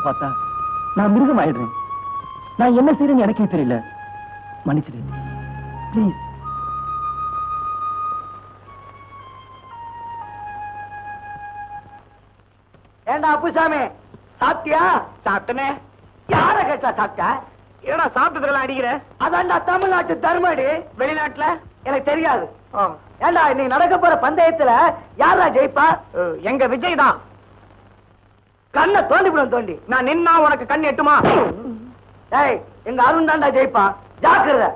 பார்த்தா நான் மிருகம் ஆயிடுறேன். நான் என்ன செய்யறேன்னு எனக்கே தெரியல. மன்னிச்சிடு ப்ளீஸ். ஏண்டா அப்புசாமி, சாப்பிட்டியா? சாப்பிட்டனே. யார கேட்டா சாப்பிட்ட? ஏன்னா சாப்பிட்டதுலாம் அடிக்கிற? அதான்டா தமிழ்நாட்டு தர்மடி. வெளிநாட்டுல எனக்கு தெரியாது. ஏண்டா இன்னைக்கு நடக்க போற பந்தயத்துல யாரா ஜெயிப்பா? எங்க விஜய் தான். கண்ணை தோண்டிவிடும் தோண்டி. நான் நின்னா உனக்கு கண் எட்டுமா? ஏய், எங்க அருண் தான்டா ஜெயிப்பா. ஜாக்கிரதை.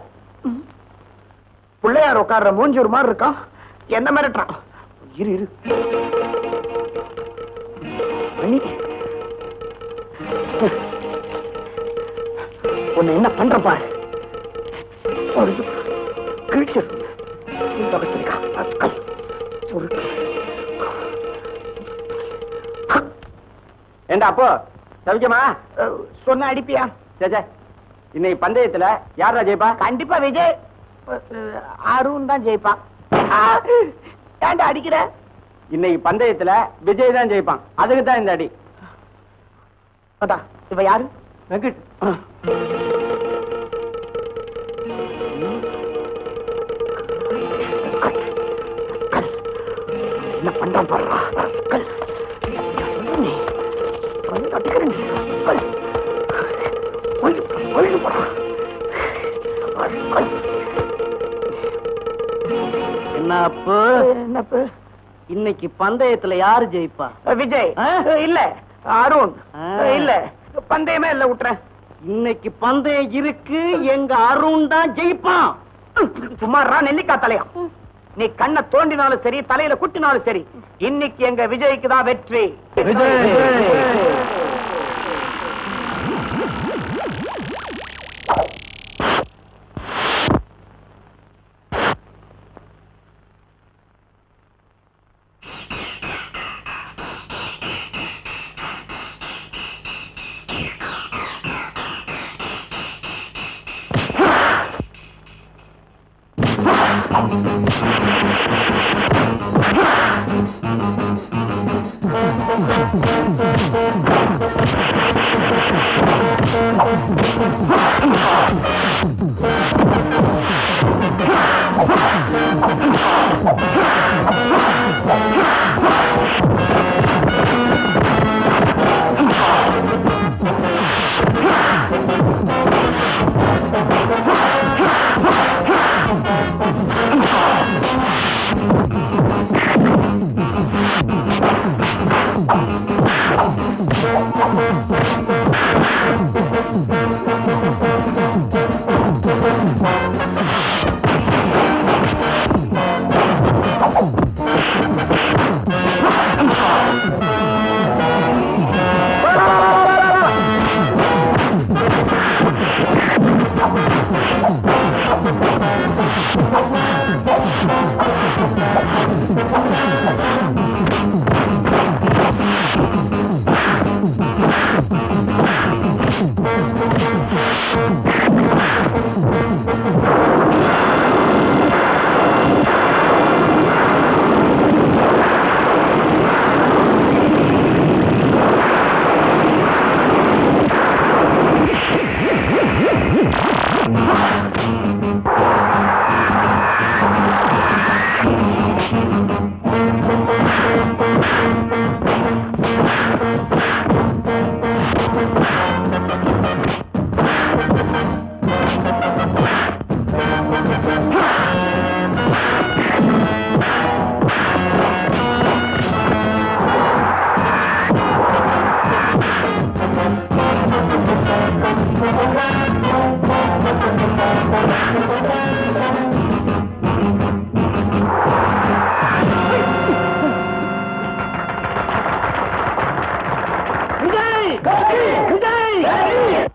பிள்ளையார் உட்கார்ற மூஞ்சி ஒரு மாதிரி இருக்கான். என்ன மிரட்டுறான்? இரு இரு. உன்னை என்ன பண்ற பாரு. ஏண்டா அப்போ சவிக்கமா சொன்ன அடிப்பியா? இன்னைக்கு பந்தயத்துல யாரா ஜெயிப்பா? கண்டிப்பா விஜய். அருண் தான் ஜெயிப்பான். ஏண்டா அடிக்கிற? இன்னைக்கு பந்தயத்துல விஜய் தான் ஜெயிப்பான். அதுக்கு தான் இந்த அடி. இவ யாரு? வெங்கட். என்ன பண்றான் பாரு. என்னப்பு இன்னைக்கு பந்தயத்துல யாரு ஜெயிப்பா? விஜய் இல்ல, அருண் இல்ல. பந்தயமே இல்ல, விட்டுறேன். இன்னைக்கு பந்தயம் இருக்கு. எங்க அருண் தான் ஜெயிப்பான். சும்மாறா நெல்லிக்காய் தலையா. நீ கண்ணை தோண்டினாலும் சரி, தலையில குட்டினாலும் சரி, இன்னைக்கு எங்க விஜய்க்கு தான் வெற்றி.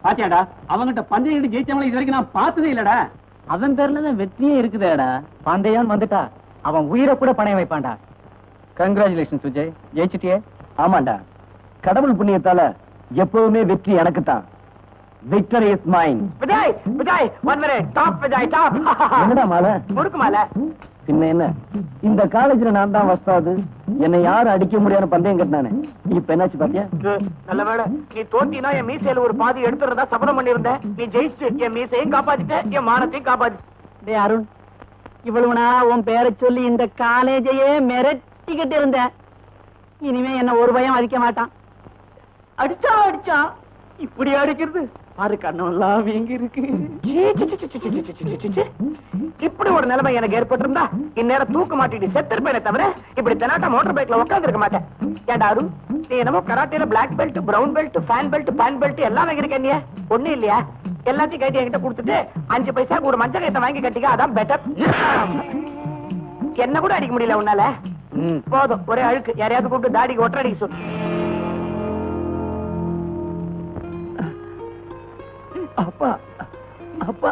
பாத்தியாடா, அவங்கிட்ட பந்தயம் ஜெயிச்சவங்களை இது வரைக்கும் நான் பார்த்ததே இல்லடா. அவன் பேர்லதான் வெற்றியே இருக்குதேடா. பந்தயம் வந்துட்டா அவன் உயிரை கூட பணைய வைப்பான்டா. கங்க்ராச்சுலேஷன் சுஜய், ஜெயிச்சிட்டியே. ஆமாண்டா, கடவுள் புண்ணியத்தால எப்பவுமே வெற்றி எனக்கு தான். victory is mine. Vijay Vijay 1 minute top Vijay top. என்னடா மாலை? முறுக்கு மாலை. பின்ன என்ன, இந்த காலேஜ்ல நான் தான் வஸ்தாது, என்னை யாரும் அடிக்க முடியாத பந்தயம் கட்டினானே, இப்ப என்னாச்சு பாத்தியா? நல்ல வேளை நீ தோத்தினா என் மீசையில ஒரு பாதி எடுத்துறதா சபதம் பண்ணிருந்தேன். நீ ஜெயிச்சு என் மீசையும் காப்பாத்திட்ட, என் மானத்தையும் காப்பாத்திட்ட. டேய் அருண், இவ்வளவு நாளா உன் பேரை சொல்லி இந்த காலேஜையே மிரட்டிக்கிட்டு இருந்த. இனிமே என்ன ஒரு பயம் அடிக்க மாட்டான். அடிச்சா இப்படி அடிக்கிறது பாரு, கண்ணெல்லாம் வீங்கி இருக்கு. இப்படி ஒரு நிலைமை எனக்கு ஏற்பட்டிருந்தா இந்நேரம் தூக்க மாட்டிட்டு செத்துருப்பேனே தவிர இப்படி தெனாட்டா மோட்டார் பைக்ல உட்கார்ந்து இருக்க மாட்டேன். ஏண்டா அருண், நீ என்னமோ கராட்டேல black belt, brown belt, fan belt, பேன் பெல்ட் எல்லாம் வாங்கிருக்க. நீ ஒண்ணு இல்லையா? எல்லாத்தையும் கைட்டி என்கிட்ட கொடுத்துட்டு 5 பைசாக்கு ஒரு மஞ்சள் கைத்தை வாங்கி கட்டிக்க, அதான் பெட்டர். என்ன கூட அடிக்க முடியல உன்னால. போதும், ஒரே அழுக்கு. யாரையாவது கூப்பிட்டு தாடிக்கு ஒற்றை அடிக்க சொல்லு. அப்பா அப்பா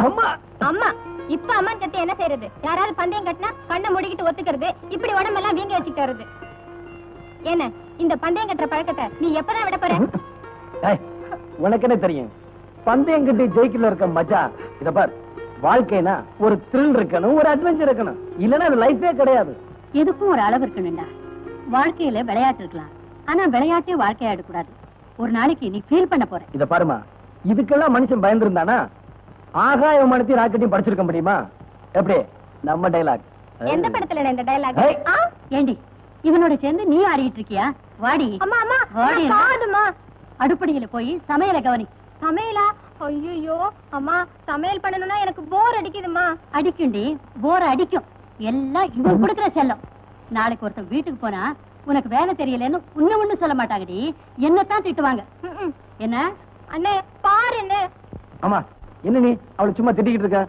அம்மா அம்மா இப்ப அம்மா கட்டி என்ன செய்யறது? யாராவது பந்தயம் கட்டினா கண்ணை மூடிக்கிட்டு ஒத்துக்கிறது, இப்படி உடம்பெல்லாம் வீங்க வச்சுட்டு வருது. என்ன இந்த பந்தயம் கட்டுற பழக்கத்தை நீ எப்பதான் விட போற? உனக்கு என்ன தெரியும்? பந்தயம் கட்டி ஜெயிக்கல இருக்க மஜா. இத பார், வாழ்க்கைனா ஒரு த்ரில் இருக்கணும், ஒரு அட்வென்ச்சர் இருக்கணும், இல்லன்னா அது லைஃபே கிடையாது. எதுக்கும் ஒரு அளவு இருக்கணும்டா. வாழ்க்கையில விளையாட்டு இருக்கலாம், ஆனா விளையாட்டே வாழ்க்கையா எடுக்கூடாது. ஒரு நாளைக்கு நீ ஃபீல் பண்ண போற. இத பாருமா, இதுக்கெல்லாம் மனுஷன் பயந்துருந்தானா ஆகாய விமானத்தையும் ராக்கெட்டையும் படிச்சிருக்க முடியுமா? எப்படி நம்ம டைலாக்? எந்த படத்துல இந்த டைலாக்? ஏண்டி இவனோட சேர்ந்து நீ ஆடிட்டு இருக்கியா? வாடி. அம்மா அம்மா வாடிமா. அடுப்படியில போய் சமையல கவனி. சமையலா? ஐயோ அம்மா, சமையல் பண்ணணும்னா எனக்கு போர் அடிக்குதுமா. அடிக்கும்டி, போர் அடிக்கும். எல்லாம் இவன் கொடுக்குற செல்லம். நாளைக்கு ஒருத்தர் வீட்டுக்கு போனா உனக்கு வேலை தெரியலன்னு ஒண்ணு சொல்ல மாட்டாங்கடி, என்னத்தான் திட்டுவாங்க. என்ன அண்ணே பாரு என்ன? ஆமா, என்ன நீ அவளை சும்மா திட்டிக்கிட்டு இருக்க?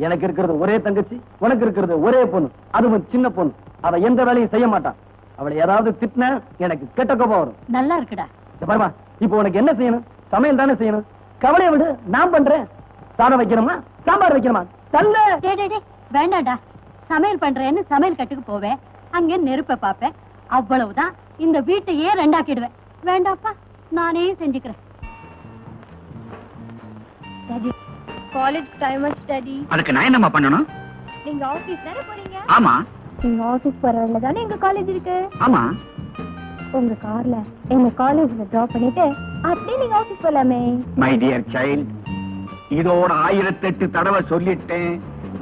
எனக்கு இருக்கிறது ஒரே தங்கச்சி, உனக்கு இருக்கிறது ஒரே பொண்ணு, அதுவும் சின்ன பொண்ணு. அவ எந்த வேலையும் செய்ய மாட்டான். அவளை ஏதாவது திட்டின எனக்கு கெட்ட கோபம் வரும். நல்லா இருக்குடா. பாருமா, இப்ப உனக்கு என்ன செய்யணும்? சமையல் தானே செய்யணும். கவலையை விடு, நான் பண்றேன். சாதம் வைக்கணுமா, சாம்பார் வைக்கணுமா? தல்ல. வேண்டாம்டா, சமையல் பண்றேன்னு சமையல் கட்டுக்கு போவேன், அங்க நெருப்ப பாப்பேன், அவ்வளவுதான். இந்த வீட்டையே ரெண்டாக்கிடுவேன். வேண்டாப்பா, நானே செஞ்சுக்கிறேன். காலேஜ் டைம் ஆச்சு டாடி. அதுக்கு நான் என்னமா பண்ணணும்? நீங்க ஆபீஸ் தானே போறீங்க? ஆமா. நீங்க ஆபீஸ் போறதுல தானே எங்க காலேஜ் இருக்கு? ஆமா. உங்க கார்ல எங்க காலேஜ்ல டிராப் பண்ணிட்டு அப்படியே நீங்க ஆபீஸ் போலாமே. மை டியர் சைல்ட், இதோட 1008 தடவை சொல்லிட்டேன்,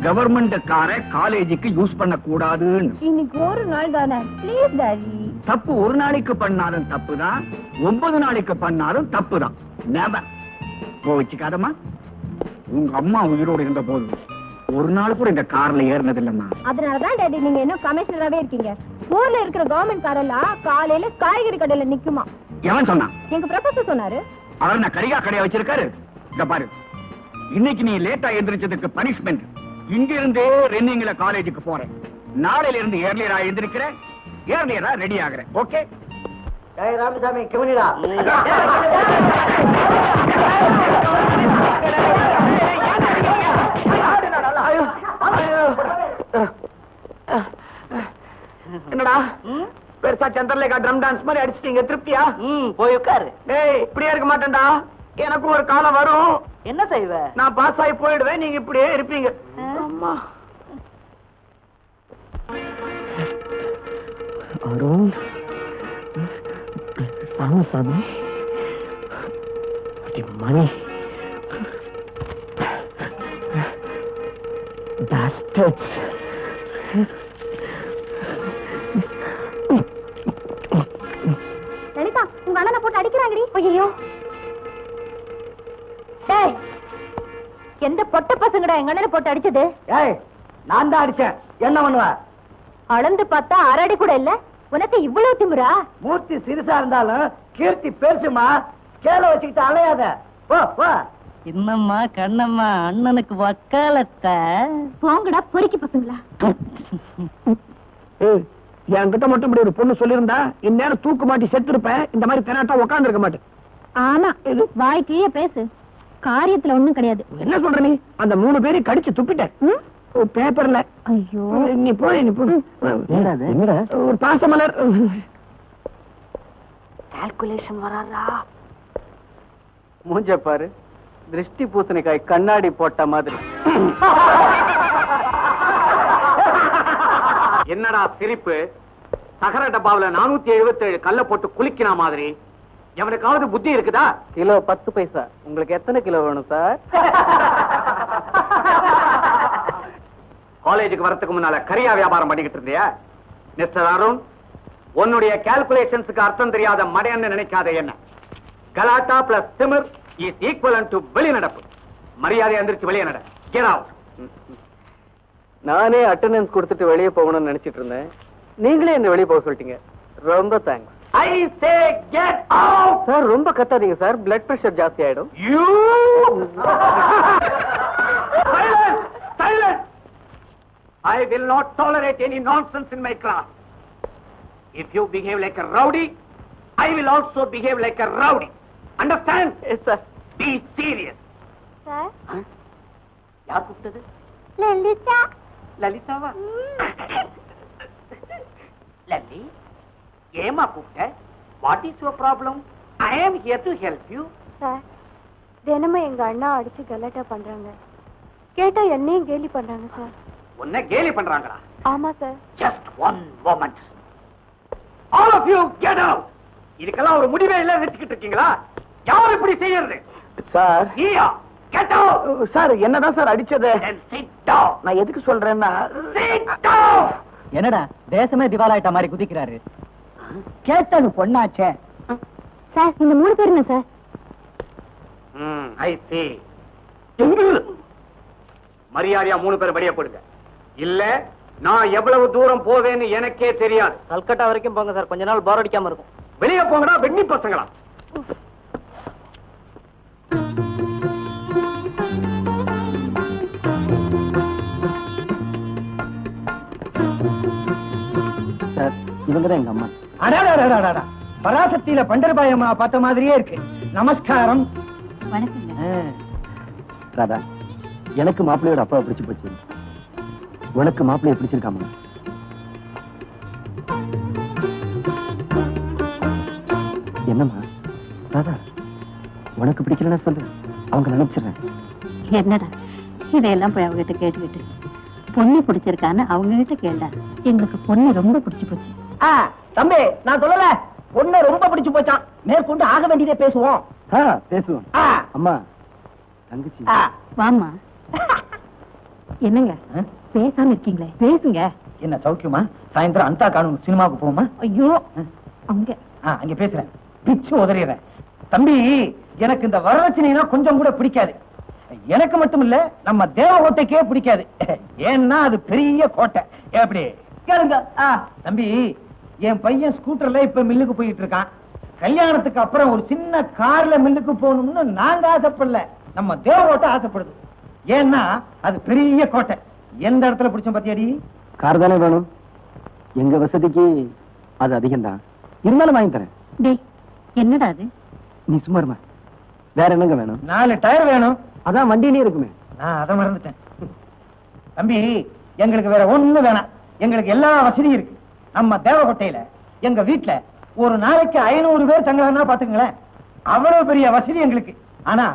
கவர்மெண்ட் காரை காலேஜுக்கு யூஸ் பண்ண கூடாதுன்னு. இன்னைக்கு ஒரு நாள் தானே, ப்ளீஸ் டாடி. தப்பு ஒரு நாளைக்கு பண்ணாலும் தப்புதான், 9 நாளைக்கு பண்ணாலும் தப்புதான். நேபர் கோவிச்சுக்காதம்மா. உங்க அம்மா உயிரோடு இருந்த போது ஒரு நாள் கூட இந்த கார்ல ஏறினது இல்லம்மா. அதனாலதான் டாடி நீங்க இன்னும் கமிஷனராவே இருக்கீங்க. ஊர்ல இருக்கிற கவர்மெண்ட் காரெல்லாம் காலையில காய்கறி கடையில நிக்குமா. எவன் சொன்னான்? எங்க ப்ரொஃபசர் சொன்னாரு. அவர் நான் கரிகா கடையா வச்சிருக்காரு. இத பாரு, இன்னைக்கு நீ லேட்டா எந்திரிச்சதுக்கு பனிஷ்மெண்ட். இங்க இருந்தே ரன்னிங்ல காலேஜுக்கு போறேன். நாளையில இருந்து ஏர்லியரா எந்திரிக்கிறேன், ஏர்லியரா ரெடி ஆகுறேன். ஓகே? ராமசாமி கவனிடா. என்னடா பெருசா சந்திரலேகா ட்ரம் டான்ஸ் மாதிரி அடிச்சிட்டீங்க, திருப்தியா? போய் உட்காரு. டேய், இப்படியே இருக்க மாட்டேன்டா. எனக்கும் ஒரு காலம் வரும். என்ன செய்வ? நான் பாஸ் ஆகி போயிடுவேன், நீங்க இப்படியே இருப்பீங்க. அம்மா அருண், ராமசாமி, மணி, bastards. லலிதா, உங்க அண்ணனை போட்டு அடிக்கிறாங்கடி. ஐயோ, டேய், எந்த பொட்ட பசங்கடா எங்க அண்ணனை போட்டு அடிச்சது? ஏய், நான் தான் அடிச்சேன். என்ன பண்ணுவ? அளந்து பார்த்தா அரடி கூட இல்ல. உனக்கு இவ்வளவு திமிரா? மூர்த்தி சிறுசா இருந்தாலும் கீர்த்தி பெருசுமா. கேள வச்சுக்கிட்டு அலையாத. போ போ. என்னம்மா கண்ணம்மா, அண்ணனுக்கு வக்காலத்த. போங்கடா பொறுக்கி பசங்களா. என்கிட்ட மட்டும் இப்படி ஒரு பொண்ணு சொல்லியிருந்தா இந்நேரம் தூக்கு மாட்டி செத்து இருப்பேன். இந்த மாதிரி தெனாட்டா உட்கார்ந்து இருக்க மாட்டேன். ஆமா, வாய்க்கே பேசு, காரியத்துல ஒண்ணும் கிடையாது. என்ன சொல்ற நீ? அந்த 3 பேரையும் கடிச்சு துப்பிட்டேன் பேப்பர்ல. ஐயோ, நீ போய் நீ போய். ஒரு பாசமலர். கால்குலேஷன் வராதா? மூஞ்ச பாரு, திருஷ்டி பூசணிக்காய் கண்ணாடி போட்ட மாதிரி. என்னடா சிரிப்பு? சகர டப்பாவுல 477 கல்ல போட்டு குளிக்கிற மாதிரி. எவனுக்காவது புத்தி இருக்குதா? கிலோ 10 பைசா. உங்களுக்கு எத்தனை கிலோ வேணும் சார்? காலேஜுக்கு வரதுக்கு முன்னால கரியா வியாபாரம் பண்ணிக்கிட்டு இருந்தியா? மிஸ்டர் அருண், உன்னுடைய கால்குலேஷன்ஸுக்கு அர்த்தம் தெரியாத மடையன்னு நினைக்காத. என்ன கலாட்டா பிளஸ் திமிர் இஸ் ஈக்குவலன்ட் டு வெளிநடப்பு. மரியாதை எந்திரிச்சு வெளியே நட. Get out. நானே அட்டெண்டன்ஸ் கொடுத்துட்டு வெளியே போகணும்னு நினைச்சிட்டு இருந்தேன். நீங்களே என்ன வெளியே போக சொல்லிட்டீங்க. ரொம்ப thanks. I say get out. Sir ரொம்ப கத்தாதீங்க சார், பிளட் பிரஷர் ஜாஸ்தி ஆயிடும். You silence, silence. I will not tolerate any nonsense in my class. If you behave like a rowdy, I will also behave like a rowdy. Understand? Yes sir. Be serious. Sir, யார் கூப்பிட்டது? லலிதா. லலிதாவா? லல்லி, ஏமா கூப்பிட்ட? What is your problem? I am here to help you. Sir, தினமும் எங்க அண்ணா அடிச்சு கலாட்டா பண்றாங்க. கேட்டா என்னையும் கேலி பண்றாங்க சார். உன்னை கேலி பண்றாங்களா? ஆமா sir. Just one moment. All of you get out. இதுக்கெல்லாம் ஒரு முடிவே இல்ல வெச்சிட்டு இருக்கீங்களா? யார் இப்படி செய்யறது? சார். நீயா? Get out. சார் என்னதான் சார் அடிச்சது? Then sit down. நான் எதுக்கு சொல்றேன்னா, Sit down. என்னடா தேசமே திவாலாயிட்ட மாதிரி குதிக்கிறாரு? கேட்டது பொண்ணாச்சே. சார், இந்த 3 பேர் என்ன சார்? I see. மரியாதையா 3 பேர் வெளியே போடுங்க. இல்ல நான் எவ்வளவு தூரம் போவேன்னு எனக்கே தெரியாது. கல்கட்டா வரைக்கும் போங்க சார், கொஞ்ச நாள் போர் அடிக்காம இருக்கும். வெளியே போங்கடா வெண்ணி பசங்களா. சார் இவங்கதான் எங்க அம்மா. அடாடாடாடாடா, பராசக்தியில பண்டர்பாய் அம்மா பார்த்த மாதிரியே இருக்கு. நமஸ்காரம். வணக்கங்க. ராதா, எனக்கு மாப்பிள்ளையோட அப்பாவை பிடிச்சு போச்சு. உனக்கு மாப்பிள்ளைய பிடிச்சிருக்காமா? என்னம்மா ராதா, உனக்கு பிடிக்கலன்னா சொல்லு, அவங்க நினைச்சிடுறேன். என்னடா இதையெல்லாம் போய் அவங்ககிட்ட கேட்டுக்கிட்டு, பொண்ணு பிடிச்சிருக்கான்னு அவங்க கிட்ட கேட்டா, எங்களுக்கு பொண்ணு ரொம்ப பிடிச்சு போச்சு. தம்பி, நான் சொல்லல, பொண்ணு ரொம்ப பிடிச்சு போச்சான். மேற்கொண்டு ஆக வேண்டியதே பேசுவோம். பேசுவோம். அம்மா தங்கச்சி. வாமா. என்னங்க பேசாம இருக்கீங்களே, பேசுங்க. என்ன சௌக்கியமா? சாயந்தரம் அந்தா காணும் சினிமாவுக்கு போமா? ஐயோ அங்க அங்க பேசுறேன், பிச்சு உதறிடுறேன். தம்பி, எனக்கு இந்த வரதட்சணைனா கொஞ்சம் கூட பிடிக்காது. எனக்கு மட்டும் இல்ல, நம்ம தேவகோட்டைக்கே பிடிக்காது. ஏன்னா அது பெரிய கோட்டை. எப்படி கேளுங்க தம்பி, என் பையன் ஸ்கூட்டர்ல இப்ப மில்லுக்கு போயிட்டு இருக்கான். கல்யாணத்துக்கு அப்புறம் ஒரு சின்ன கார்ல மில்லுக்கு போகணும்னு நாங்க ஆசைப்படல, நம்ம தேவகோட்டை ஆசைப்படுது. ஏன்னா அது பெரிய கோட்டை. எந்த இடத்துல பிடிச்சோம் பத்தியாடி? கார் தானே வேணும். எங்க வசதிக்கு அது அதிகம் தான், இருந்தாலும் வாங்கி தரேன். டேய், என்னடா அது? நீ சும்மா இருமா. வேற என்னங்க வேணும்? 4 டயர் வேணும். அதான் வண்டியிலே இருக்குமே. நான் அதை மறந்துட்டேன். தம்பி, எங்களுக்கு வேற ஒண்ணு வேணாம். எங்களுக்கு எல்லா வசதியும் இருக்கு. நம்ம தேவகோட்டையில எங்க வீட்டுல ஒரு நாளைக்கு 500 பேர் தங்கலாம்னா பாத்துங்களேன். அவ்வளவு பெரிய வசதி எங்களுக்கு. ஆனா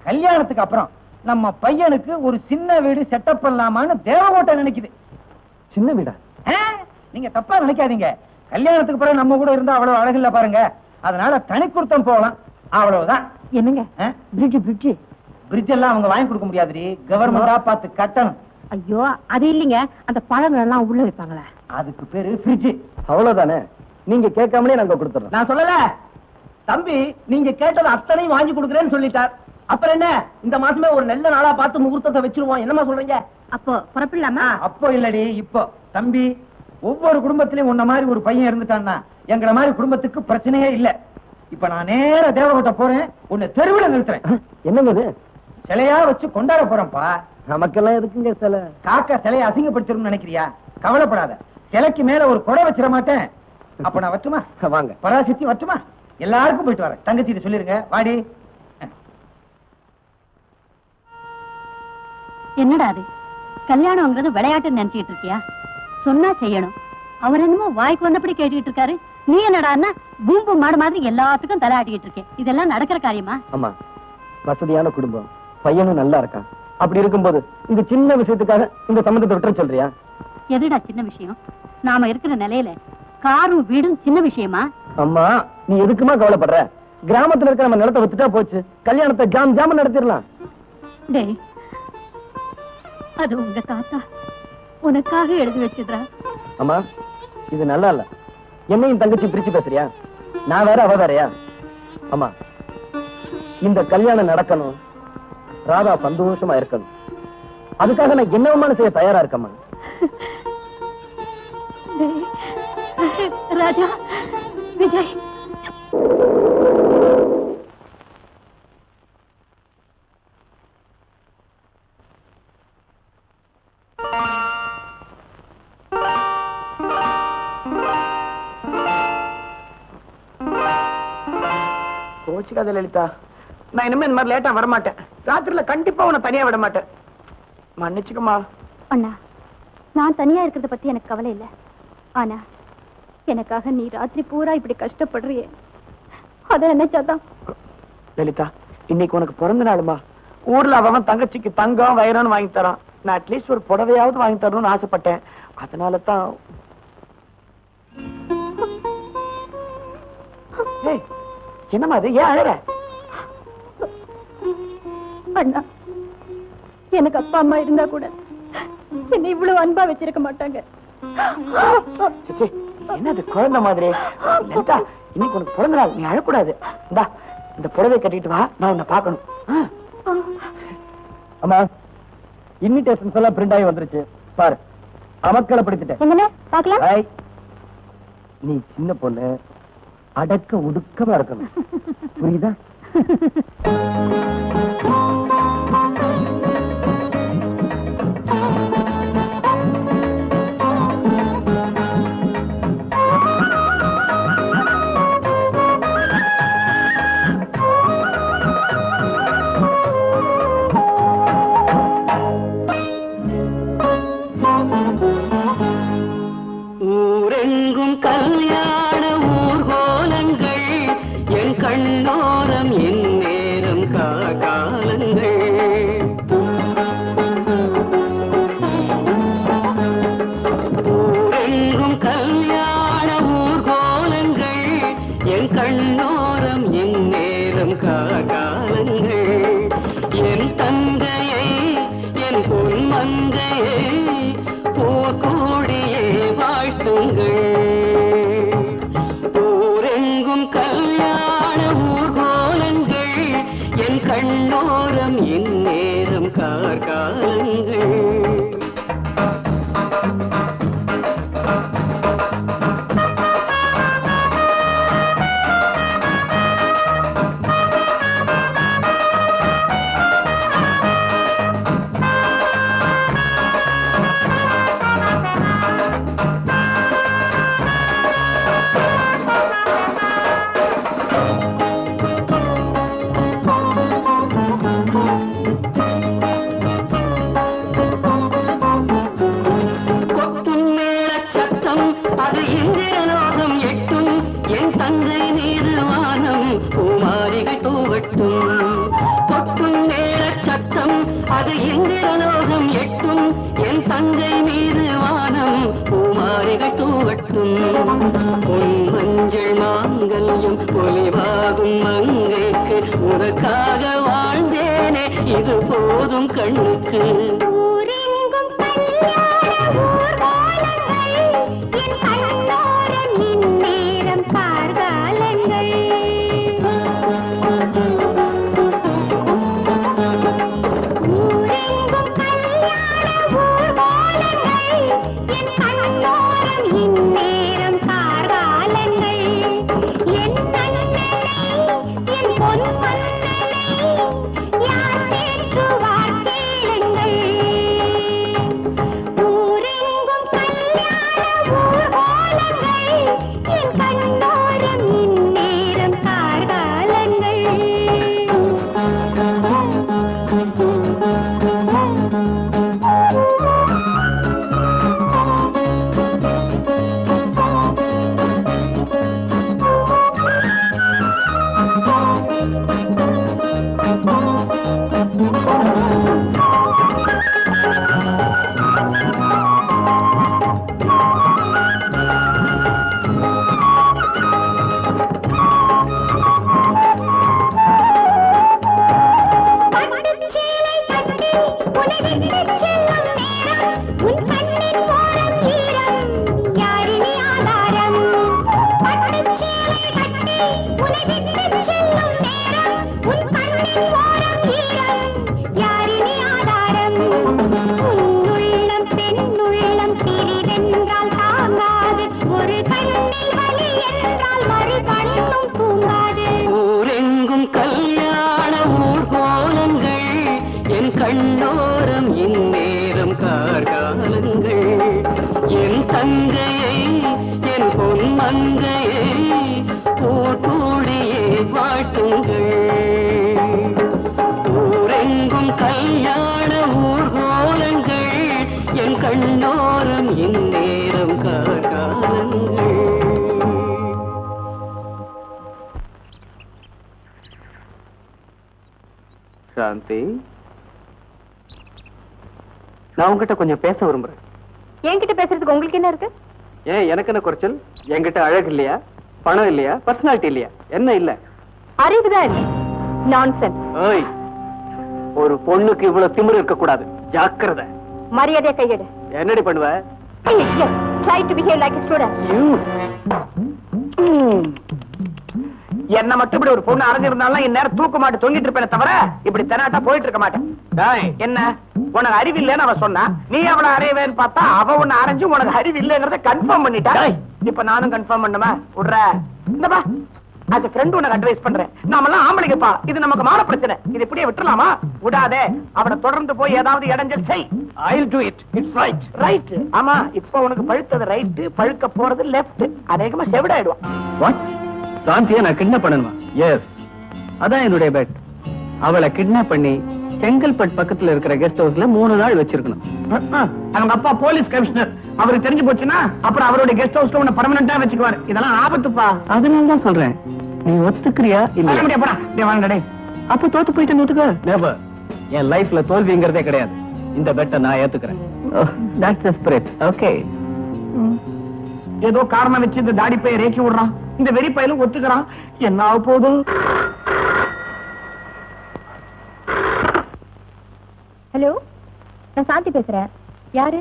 கல்யாணத்துக்கு அப்புறம் நம்ம பையனுக்கு ஒரு சின்ன வீடு செட்டப் பண்ணலாமான்னு தேவகோட்டை நினைக்குது. சின்ன வீடா? நீங்க தப்பா நினைக்காதீங்க. கல்யாணத்துக்கு பிறகு நம்ம கூட இருந்தா அவ்வளவு அழகில்ல பாருங்க. அதனால தனி குடுத்தம் போகலாம், அவ்வளவுதான். என்னங்க பிரிட்ஜ் எல்லாம் அவங்க வாங்கி கொடுக்க முடியாது, கவர்மெண்டா பார்த்து கட்டணும். ஐயோ அது இல்லீங்க, அந்த பழங்கள் எல்லாம் உள்ள வைப்பாங்களே, அதுக்கு பேரு பிரிட்ஜ். அவ்வளவுதானே? நீங்க கேட்காமலே நாங்க கொடுத்துறோம். நான் சொல்லல தம்பி, நீங்க கேட்டது அத்தனையும் வாங்கி கொடுக்குறேன்னு சொல்லிட்டார். அப்புறம் என்ன, இந்த மாசமே ஒரு நல்ல நாளா பார்த்து முகூர்த்தத்தை வச்சிருவோம். என்னமா சொல்றீங்க? அப்போ புறப்படலாமா? அப்போ இல்லடி, இப்போ. தம்பி, ஒவ்வொரு குடும்பத்திலயும் உன்ன மாதிரி ஒரு பையன் இருந்துட்டான்னா எங்களை மாதிரி குடும்பத்துக்கு பிரச்சனையே இல்ல. இப்ப நான் நேர தேவகோட்டை போறேன், உன்னை தெருவில் நிறுத்துறேன். என்னங்க இது? சிலையா வச்சு கொண்டாட போறேன்ப்பா. நமக்கெல்லாம் எதுக்குங்க சிலை? காக்கா சிலையை அசிங்கப்படுத்திரும் நினைக்கிறியா? கவலைப்படாத, சிலைக்கு மேல ஒரு கொடை வச்சிட மாட்டேன். அப்ப நான் வச்சுமா? வாங்க. பராசக்தி வச்சுமா? எல்லாருக்கும் போயிட்டு வரேன். தங்கச்சிட்டு சொல்லிருங்க, வாடி. என்னடா அது? கல்யாணம்ங்கிறது விளையாட்டு நினைச்சிட்டு இருக்கியா? சொன்னா செய்யணும். அவர் என்னமோ வாய்க்கு வந்தபடி கேட்டுக்கிட்டு இருக்காரு. நீ என்னடான்னா பூம்பு மாடு மாதிரி எல்லாத்துக்கும் தலையாட்டிக்கிட்டு இருக்கேன். இதெல்லாம் நடக்கிற காரியமா? ஆமா, வசதியான குடும்பம், பையனும் நல்லா இருக்கான். அப்படி இருக்கும்போது இந்த சின்ன விஷயத்துக்காக இந்த சம்பந்தத்தை விட்டுற சொல்றியா? எதுடா சின்ன விஷயம்? நாம இருக்கிற நிலையில காரும் வீடும் சின்ன விஷயமா? அம்மா, நீ எதுக்குமா கவலைப்படுற? கிராமத்துல இருக்க நம்ம நிலத்தை வித்துட்டா போச்சு, கல்யாணத்தை ஜாம் ஜாம நடத்திடலாம். டேய், அது உங்க தாத்தா உனக்காக எழுதி வச்சதுடா. அம்மா, இது நல்லா இல்ல. என்னையும் தங்கச்சி பிரிச்சு பேசுறியா? நான் வேற, அவ வேறயா? அம்மா, இந்த கல்யாணம் நடக்கணும், ராதா சந்தோஷமா இருக்கணும். அதுக்காக நான் என்னவமான செய்ய தயாரா இருக்கம்மா. ராஜா, விஜய், கோச்சுக்காத லலிதா, நான் இனிமே இந்த மாதிரி லேட்டா வரமாட்டேன். ராத்திரில கண்டிப்பா உன்னை தனியா விட மாட்டேன். மன்னிச்சுக்கமா. அண்ணா, நான் தனியா இருக்கிறத பத்தி எனக்கு கவலை இல்ல. ஆனா எனக்காக நீ ராத்திரி பூரா இப்படி கஷ்டப்படுறியே, அத நினைச்சாதான். லலிதா, இன்னைக்கு உனக்கு பிறந்த நாளுமா. ஊர்ல அவன் தங்கச்சிக்கு தங்கம் வைரம்னு வாங்கி தரான். நான் அட்லீஸ்ட் ஒரு புடவையாவது வாங்கி தரணும்னு ஆசைப்பட்டேன். அதனால தான். என்னமா அது? ஏன் அழற? அண்ணா, எனக்கு அப்பா அம்மா இருந்தா கூட என்னை இவ்வளவு அன்பா வச்சிருக்க மாட்டாங்க. என்னது குழந்தை மாதிரி? லலிதா, இன்னைக்கு உனக்கு பிறந்த நாள், நீ அழக்கூடாது. இந்தா, இந்த புடவை கட்டிட்டு வா, நான் உன்னை பார்க்கணும். அம்மா, இன்விடேஷன்ஸ் எல்லாம் பிரிண்ட் ஆகி வந்துருச்சு பாரு. அமக்களை படுத்திட்டேன். எங்கன்னு பாக்கலாம்? ஏய், நீ சின்ன பொண்ணு, அடக்க ஒடுக்கமா இருக்கணும், புரியுதா? ஊரெங்கும் கல்யாண ஊர்கோலங்கள், என் கண்ணோரம் என் நேரம் காலங்கள். ஊரெங்கும் கல்யாண ஊர்கோலங்கள், என் கண்ணோரம் என் நேரம் காலங்கள். என் தந்தையை என் பொன் மந்தையை போர்கூடியே வாழ்த்துங்கள். ஊரெங்கும் கல்யாண ஊர்கோலங்கள், என் கண்ணோரம் என் நேரம் காலங்கள். அது இந்திரலோகம் எட்டும், என் தந்தை மீது வானம் பூமாரிகள் தூவட்டும். கொட்டும் நேர சத்தம் அது இந்திரலோகம் எட்டும், என் தந்தை மீது வானம் பூமாரிகள் தூவட்டும். பொன் மஞ்சள் மாங்கல்யம் ஒலிவாகும் மங்கைக்கு, உனக்காக வாழ்ந்தேனே இது போதும் கண்ணுக்கு. பொன் மன்னனை யார் தேற்றுவார் கேளுங்கள். காலங்கள் என் தங்கையை என் பொன்மங்கையை கூடியே வாழ்த்துங்கள் ஊரெங்கும் கல்யாண ஊர்கோலங்கள் என் கண்ணோரம் இந்நேரம் காலங்கள். சாந்தி, நான் உங்ககிட்ட கொஞ்சம் பேச விரும்புறேன். என்கிட்ட பேசுறதுக்கு உங்களுக்கு என்ன இருக்கு? ஏன் எனக்கு என்ன குறைச்சல்? என்கிட்ட அழகு இல்லையா, பணம் இல்லையா, பர்சனாலிட்டி இல்லையா, என்ன இல்ல? அறிவுதான் இல்லை. நான்சென்ஸ். ஓய், ஒரு பொண்ணுக்கு இவ்வளவு திமிரு இருக்க கூடாது. ஜாக்கிரதை. மரியாதையா கையெடு. என்னடி பண்ணுவ? Try to behave like a student. என்ன மட்டும் இப்படி ஒரு பொண்ணு அரைஞ்சிருந்தாலும் இந்நேரம் தூக்க மாட்டு தொங்கிட்டு இருப்பேன் தவிர இப்படி தெனாட்டா போயிட்டு இருக்க மாட்டேன். என்ன உனக்கு அறிவு இல்லன்னு அவ சொன்னா, நீ அவளை அறையவேன்னு பார்த்தா அவ உன்னை அரைஞ்சு உனக்கு அறிவு இல்லைங்கிறத கன்ஃபார்ம் பண்ணிட்டா. இப்ப நானும் கன்ஃபார்ம் பண்ணுமா? விடுற இந்தப்பா, அது ஃப்ரெண்ட் உனக்கு அட்வைஸ் பண்றேன். நாமெல்லாம் ஆம்பளைங்கப்பா, இது நமக்கு மான பிரச்சனை. இது இப்படியே விட்டுலாமா? விடாதே. அவனை தொடர்ந்து போய் ஏதாவது இடைஞ்சல் செய். I'll do it. It's right. Right. ஆமா, இப்ப உனக்கு பழுத்தது ரைட், பழுக்க போறது லெஃப்ட். அநேகமா செவிடாயிடுவான். வாட்? சாந்தியை நான் கிட்னாப் பண்ணணுமா? எஸ், அதான் என்னுடைய பெட். அவளை கிட்னாப் பண்ணி செங்கல்பட்டு பக்கத்துல இருக்கிற கெஸ்ட் ஹவுஸ்ல 3 நாள் வச்சிருக்கணும். அவங்க அப்பா போலீஸ் கமிஷனர். அவருக்கு தெரிஞ்சு போச்சுன்னா அப்புறம் அவருடைய கெஸ்ட் ஹவுஸ்ல உன்னை பெர்மனண்டா வச்சுக்குவார். இதெல்லாம் ஆபத்துப்பா. அதனால தான் சொல்றேன், நீ ஒத்துக்கிறியா இல்லையா? அப்ப தோத்து போயிட்டு ஒத்துக்க. நெவர். என் லைஃப்ல தோல்விங்கிறதே கிடையாது. இந்த பெட்டை நான் ஏத்துக்கிறேன். That's the spirit. ஓகே. ஏதோ காரணம் வச்சு இந்த தாடி பைய ரேக்கி விடுறான். இந்த வெறி பையலும் ஒத்துக்கிறான். என்ன ஆக போதும்? ஹலோ, நான் சாந்தி பேசுறேன். யாரு?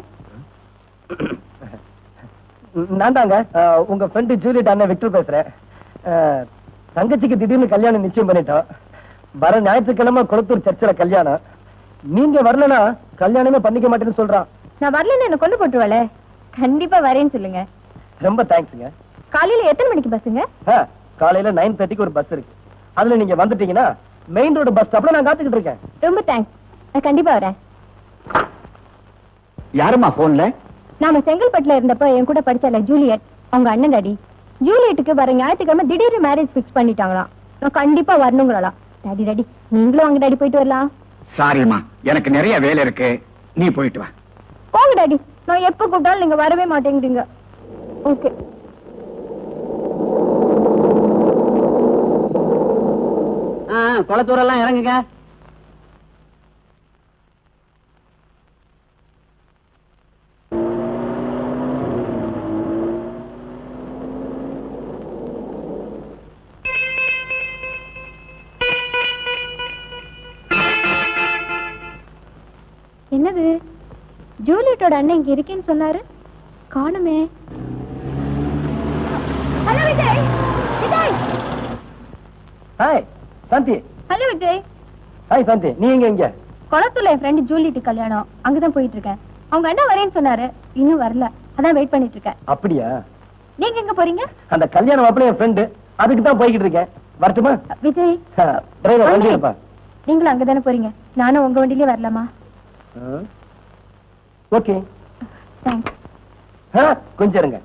நான் தாங்க உங்க ஃப்ரெண்டு ஜூலியட் அண்ணன் விக்டர் பேசுறேன். தங்கச்சிக்கு திடீர்னு கல்யாணம் நிச்சயம் பண்ணிட்டோம். வர ஞாயிற்றுக்கிழமை கொளத்தூர் சர்ச்சில் கல்யாணம். நீங்க வரலனா கல்யாணமே பண்ணிக்க மாட்டேன்னு சொல்றான். நான் வரலன்னு என்ன கொண்டு போட்டுவாளே. கண்டிப்பா வரேன்னு சொல்லுங்க. ரொம்ப தேங்க்ஸ்ங்க. காலையில எத்தனை மணிக்கு பஸ்ஸுங்க? காலையில 9:30க்கு ஒரு பஸ் இருக்கு. அதுல நீங்க வந்துட்டீங்கன்னா மெயின் ரோடு பஸ் ஸ்டாப்ல நான் காத்துக்கிட்டு இருக்கேன். ரொம்ப தேங்க்ஸ். நான் கண்டிப்பா வரேன். யாருமா போன்ல? நாம செங்கல்பட்டுல இருந்தப்ப என் கூட படிச்சால ஜூலியட், அவங்க அண்ணன் டாடி. ஜூலியட்டுக்கு வர ஞாயிற்றுக்கிழமை திடீர்னு மேரேஜ் பிக்ஸ் பண்ணிட்டாங்களாம். நான் கண்டிப்பா வரணுங்களாம். டாடி டாடி, நீங்களும் அவங்க டாடி போயிட்டு வரலாம். சாரிமா, எனக்கு நிறைய வேலை இருக்கு. நீ போயிட்டு வா. போங்க டாடி, நான் எப்ப கூப்பிட்டாலும் நீங்க வரவே மாட்டேங்கிறீங்க. ஓகே. குளத்தூரெல்லாம் இறங்குங்க. என்னது, ஜூலியட்டோட அண்ணன் இங்க இருக்கேன்னு சொன்னாரு, காணுமே. ஹலோ விஜய். விஜய். ஹாய் சாந்தி. ஹலோ விஜய். ஹாய் சாந்தி, நீ எங்க? குளத்தூர்ல என் ஃப்ரெண்ட் ஜூலியட் கல்யாணம், அங்கதான் போயிட்டு இருக்கேன். அவங்க அண்ணன் வரேன்னு சொன்னாரு, இன்னும் வரல. அதான் வெயிட் பண்ணிட்டு இருக்கேன். அப்படியா? நீங்க எங்க போறீங்க? அந்த கல்யாணம் அப்படி என் ஃப்ரெண்டு, அதுக்கு தான் போய்கிட்டு இருக்கேன். வரட்டுமா? விஜய், டிரைவர் வண்டி இருப்பா. நீங்களும் அங்கதானே போறீங்க, நானும் உங்க வண்டியிலே வரலாமா? ஓகே. தேங்க்ஸ். கொஞ்சம் இருங்க,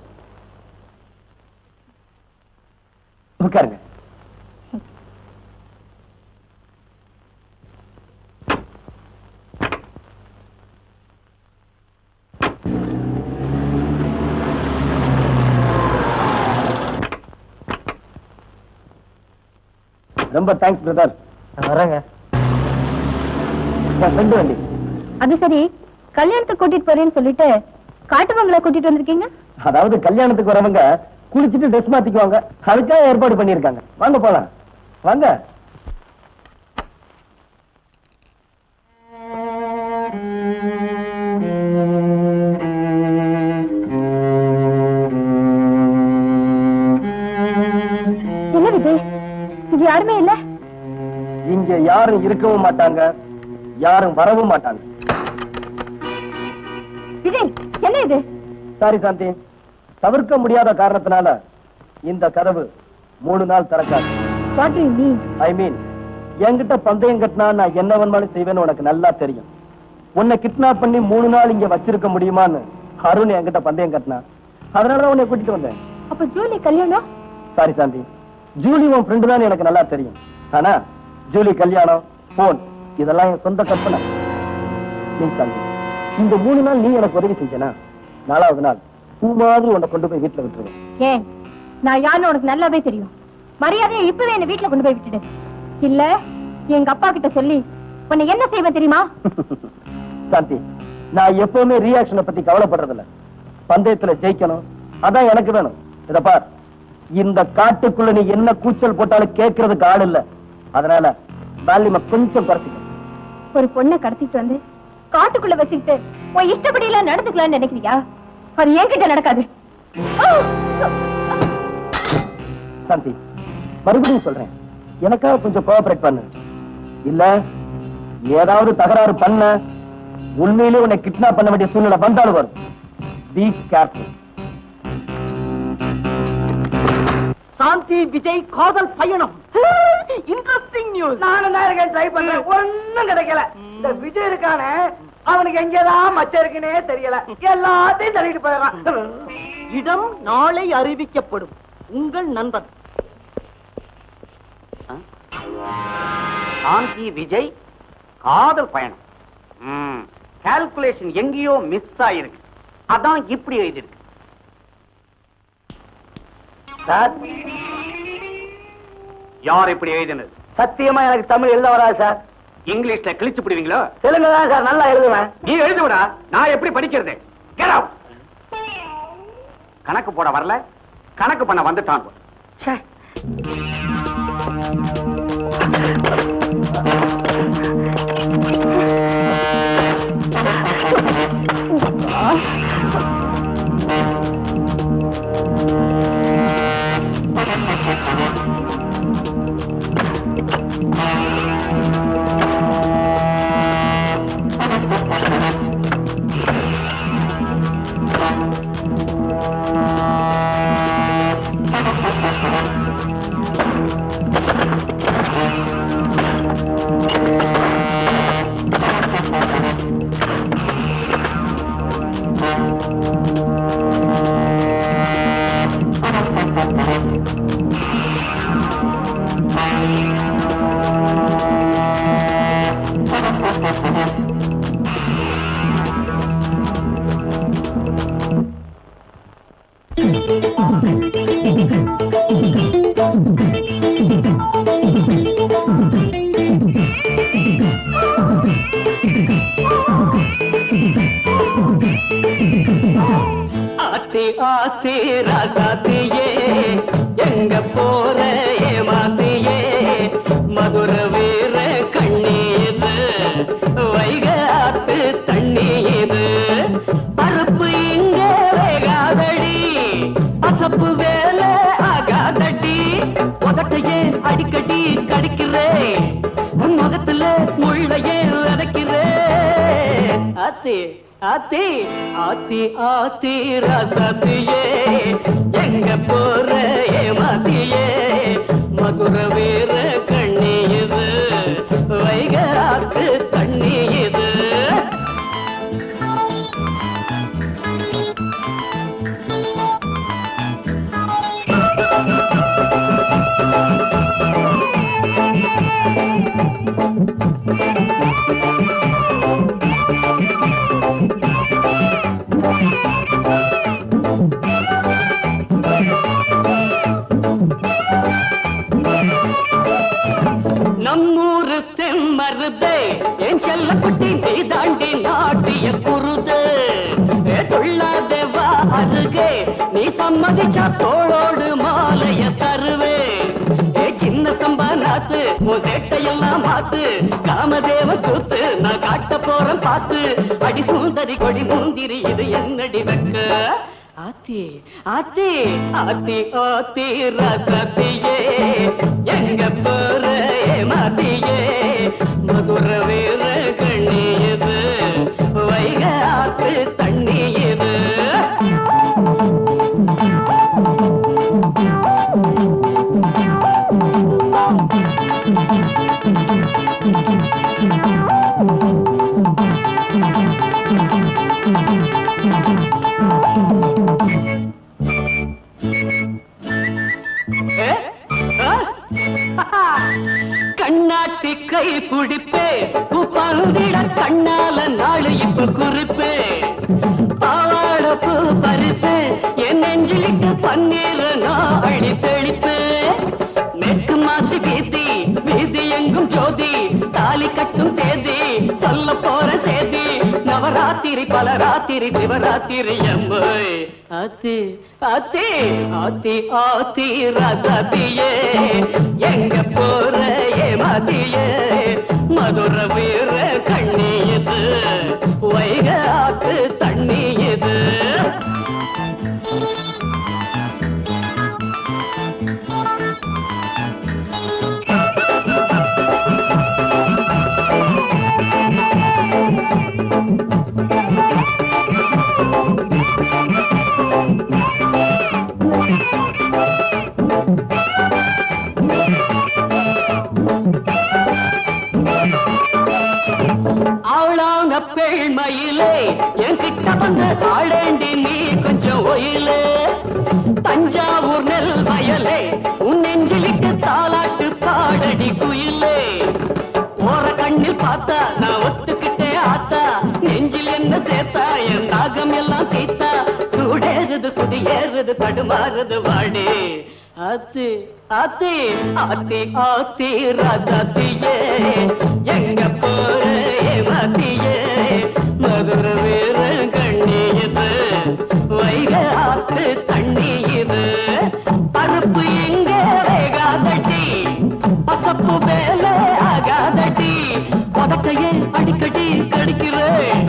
உட்காருங்க. ரொம்ப தேங்க்ஸ் பிரதர். வரேங்க. ஃப்ரெண்டு வண்டி. அது சரி, கல்யாணத்துக்கு கூட்டிட்டு போறேன்னு சொல்லிட்டு காட்டுமங்கல கூட்டிட்டு வந்திருக்கீங்க? அதாவது கல்யாணத்துக்கு வரவங்க குளிச்சுட்டு ட்ரெஸ் மாத்திக்குவாங்க, அதுக்காக ஏற்பாடு பண்ணிருக்காங்க. வாங்க போலாம், வாங்க. என்ன விஜய், இங்க யாருமே இல்ல? இங்க யாரும் இருக்கவும் மாட்டாங்க, யாரும் வரவும் மாட்டாங்க. விஜய், என்ன இது? சாரி சாந்தி, தவிர்க்க முடியாத காரணத்தினால இந்த கதவு 3 நாள் திறக்காது. What do you mean? ஐ மீன், என்கிட்ட பந்தயம் கட்டினா நான் என்ன வேணுமாலும் செய்வேன்னு உனக்கு நல்லா தெரியும். உன்னை கிட்னாப் பண்ணி 3 நாள் இங்க வச்சிருக்க முடியுமான்னு அருண் என்கிட்ட பந்தயம் கட்டினா. அதனாலதான் உன்னை கூட்டிட்டு வந்தேன். அப்ப ஜூலி கல்யாணம்? சாரி சாந்தி, ஜூலி உன் ஃப்ரெண்டு தான் எனக்கு நல்லா தெரியும். ஆனா ஜூலி கல்யாணம், போன் இதெல்லாம் என் சொந்த கற்பனை. நீ சாந்தி, இந்த 3 நாள் நீ எனக்கு உதவி செஞ்சனா 4வது நாள் பூ மாதிரி உன்னை கொண்டு போய் வீட்டுல விட்டுருவேன். ஏன், நான் யாருன்னு உனக்கு நல்லாவே தெரியும். மரியாதையை இப்பவே என்ன வீட்டுல கொண்டு போய் விட்டுடு. இல்ல எங்க அப்பா கிட்ட சொல்லி உன்னை என்ன செய்வேன் தெரியுமா? சாந்தி, நான் எப்பவுமே ரியாக்ஷனை பத்தி கவலைப்படுறதில்ல. பந்தயத்துல ஜெயிக்கணும், அதான் எனக்கு வேணும். இத பார், இந்த காட்டுக்குள்ள நீ என்ன கூச்சல் போட்டாலும் கேட்கறதுக்கு ஆள் இல்ல. அதனால வால்யூமை கொஞ்சம் குறைச்சிக்க. ஒரு பொண்ணை கடத்திட்டு வந்து காட்டுக்குள்ள வச்சுக்கிட்டு உன் இஷ்டப்படி எல்லாம் நடந்துக்கலாம்னு நினைக்கிறியா? அது என்கிட்ட நடக்காது. சாந்தி, மறுபடியும் சொல்றேன், எனக்காக கொஞ்சம் கோஆபரேட் பண்ணு. இல்ல ஏதாவது தகராறு பண்ண உண்மையிலே உன்னை கிட்னாப் பண்ண வேண்டிய சூழ்நிலை வந்தாலும் வரும். Be careful. சாந்தி விஜய் காதல் பயணம். Interesting news. நானும் தான் இருக்கேன், ட்ரை பண்றேன், ஒண்ணும் கிடைக்கல. இந்த விஜய் இருக்கானே, அவனுக்கு எங்கதான் மச்சம் இருக்குன்னே தெரியல, எல்லாத்தையும் தள்ளிட்டு போயிடறான். இடம் நாளை அறிவிக்கப்படும். உங்கள் நண்பன் சாந்தி விஜய் காதல் பயணம். கால்குலேஷன் எங்கேயோ மிஸ் ஆயிருக்கு, அதான் இப்படி எழுதிருக்கு. சார், யார் இப்படி எழுதினது? சத்தியமா எனக்கு தமிழ் எழுத வராது சார். இங்கிலீஷ்ல கிழிச்சு போடுவீங்களோ? தெலுங்கு தான் சார் நல்லா எழுதுவேன். நீ எழுதுவடா, நான் எப்படி படிக்கிறது? Get out. கணக்கு போட வரல, கணக்கு பண்ண வந்துட்டான். ஆத்தி ஆத்தி ராசாத்தியே, எங்க போற ஏமாத்தியே, மதுர வீர கண்ணீது, வைக ஆத்து தண்ணீது, பருப்பு இங்க வேகாதடி, பசப்பு வேலை ஆகாதடி, உதட்டையே அடிக்கடி கடிக்கிறே, முகத்துல முள்ளையே விதைக்கிறே. ஆத்தி ஆத்தி ஆத்தி ஆத்தி ரசத்தியே, எங்க போற ஏமாத்தியே, மதுர வீர கண்ணீது, வைகாத்து தண்ணீது. நம்மூரு தெம்மருதே, என் செல்ல குட்டி நீ தாண்டி நாட்டிய குருது, துள்ளாதே வா அருகே, நீ சம்மதிச்சா தோளோடு மாலைய தருவே, சின்ன சம்பா நாத்து உன் சேட்டையெல்லாம் மாத்து, காமதேவ கூத்து நான் காட்ட போறேன் பார்த்து, அடி சுந்தரி கொடி முந்திரி இது என்னடி வெக்க. ஆத்தி ஆத்தி ஆத்தி ஆத்தி ரசத்தியே, எங்க போற ஏமாத்தியே, மதுர வீர கண்ணீது, வைகாத்து தண்ணீது. கண்ணாட்டி கை பிடிப்பே பருந்திட கண்ணால நாளு இப்ப குறிப்பே பாவாட பூ பறிப்பே என் நெஞ்சிலிட்டு பன்னீர் நான் அழி தெளிப்பே மேற்கு மாசி வீதி வீதி எங்கும் ஜோதி தாலி கட்டும் தேதி சொல்ல போற சேதி நவராத்திரி பல ராத்திரி சிவராத்திரி எம்மை ஆத்தி ஆத்தி ஆத்தி ஆத்தி ரசதியே எங்க போற ஏமாத்தியே மதுர வீர கண்ணியது வைகாத்து தண்ணியது அவளாங்க பெண்மையிலே என்கிட்ட வந்து ஆளேண்டி நீ கொஞ்சம் ஒயிலே தஞ்சாவூர் நெல் வயலே உன் நெஞ்சிலிட்டு தாலாட்டு பாடடி குயிலே போற கண்ணில் பார்த்தா நான் ஒத்துக்கிட்டே ஆத்தா நெஞ்சில் என்ன சேர்த்தா என் தாகம் எல்லாம் சீத்தா சூடேறுது சுதி ஏறுது தடுமாறுது வாடே ஆத்தி ஆத்தி ஆத்தி ஆத்தி ரசத்தியே எங்க போற ஏமாத்தியே மதுர வீர கண்ணியது வைகாத்து தண்ணியது பருப்பு எங்க வேகாதடி பசப்பு வேலை ஆகாதடி உதட்டையே அடிக்கடி கடிக்கிறேன்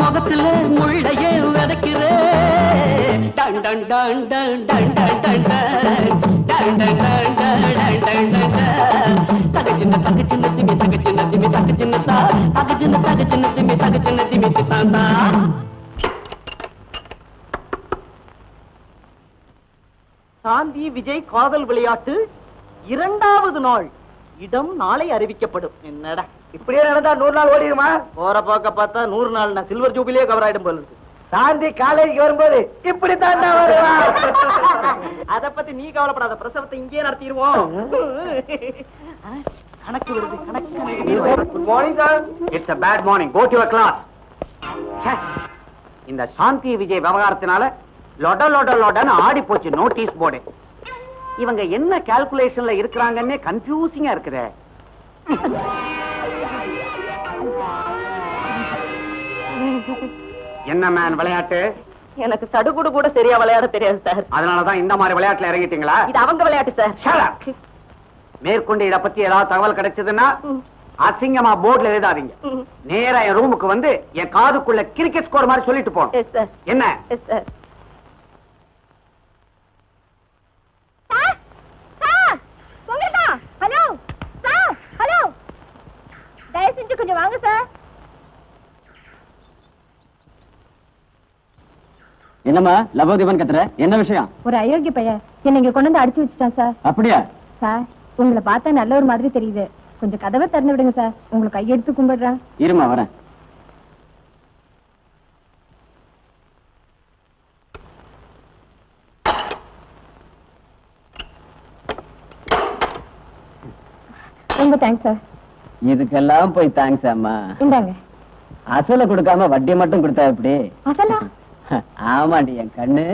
முகத்துல முள்ளையே விதைக்கிறேன் டன் டன் டன் டன் டன் டன் டன் டன் டன் டன் டன் டன் டன் தக சின்ன திமி தக சின்ன திமி தக சின்ன தா தக சின்ன திமி தாந்தா சாந்தி விஜய் காதல் விளையாட்டு 2வது நாள் இடம் நாளை அறிவிக்கப்படும் என்னடா இப்படியே நடந்தா 100 நாள் ஓடிடுமா? போற போக்க பார்த்தா 100 நாள் நான் சில்வர் ஜூபிலியே கவர் ஆயிடும் போல இருக்கு. சாந்தி காலேஜுக்கு வரும்போது இப்படி தாண்டா வருவா. அத பத்தி நீ கவலைப்படாத, பிரசவத்தை இங்கே நடத்திடுவோம். கணக்கு வருது கணக்கு. Good morning sir. It's a bad morning. Go to your class. இந்த சாந்தி விஜய் விவகாரத்தினால லொட லொட லொடன்னு ஆடி போச்சு நோட்டீஸ் போர்டு. இவங்க என்ன கால்குலேஷன்ல இருக்கிறாங்கன்னு கன்ஃபியூசிங்கா இருக்குதே. என்ன மேன் விளையாட்டு? எனக்கு சடுகுடு கூட சரியா விளையாட தெரியாது சார். அதனாலதான் இந்த மாதிரி விளையாட்டுல இறங்கிட்டீங்களா? இது அவங்க விளையாட்டு சார். மேற்கொண்டு இத பத்தி ஏதாவது தகவல் கிடைச்சதுன்னா அசிங்கமா போர்ட்ல எழுதாதீங்க. நேரா என் ரூமுக்கு வந்து என் காதுக்குள்ள கிரிக்கெட் ஸ்கோர் மாதிரி சொல்லிட்டு போகணும். என்ன? ஹலோ சார், ஹலோ, தயவு செஞ்சு கொஞ்சம் வாங்க சார். என்னம்மா லபோதிபன் கத்துற? என்ன விஷயம்? ஒரு அயோக்கிய பையன் என்ன இங்க கொண்டு வந்து அடிச்சு வச்சுட்டான் சார். அப்படியா? சார், உங்களை பார்த்தா நல்ல ஒரு மாதிரி தெரியுது. கொஞ்சம் கதவை திறந்து விடுங்க சார். உங்களுக்கு கையெடுத்து கும்பிடுறேன். இருமா வரேன். ரொம்ப தேங்க்ஸ் சார். இதுக்கெல்லாம் போய் தேங்க்ஸ் அம்மா. இந்தாங்க. அசலை கொடுக்காம வட்டி மட்டும் கொடுத்தா எப்படி? அசலா? ஆமாண்டி என் கண்ணு.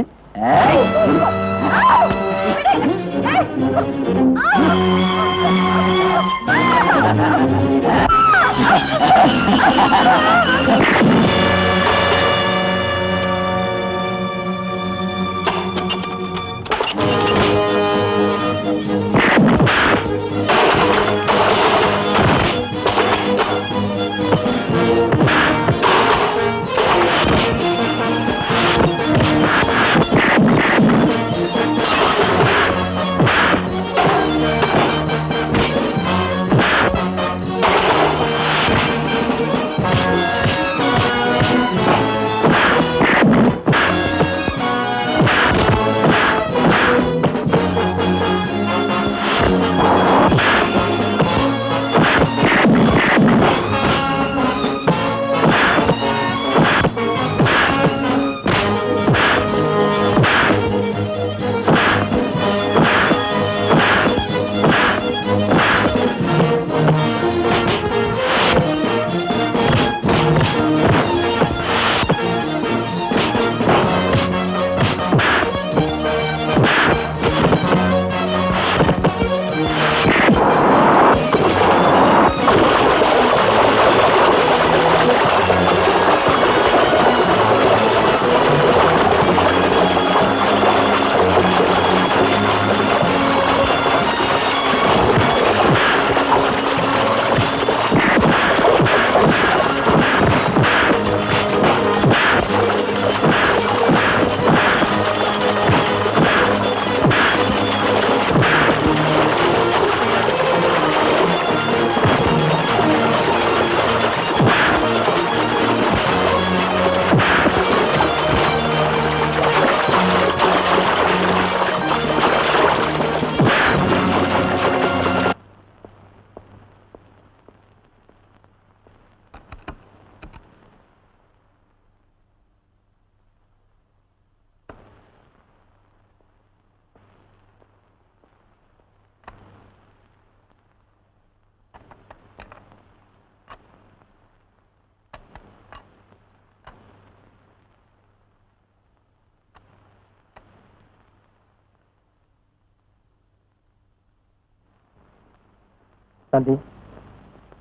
சாந்தி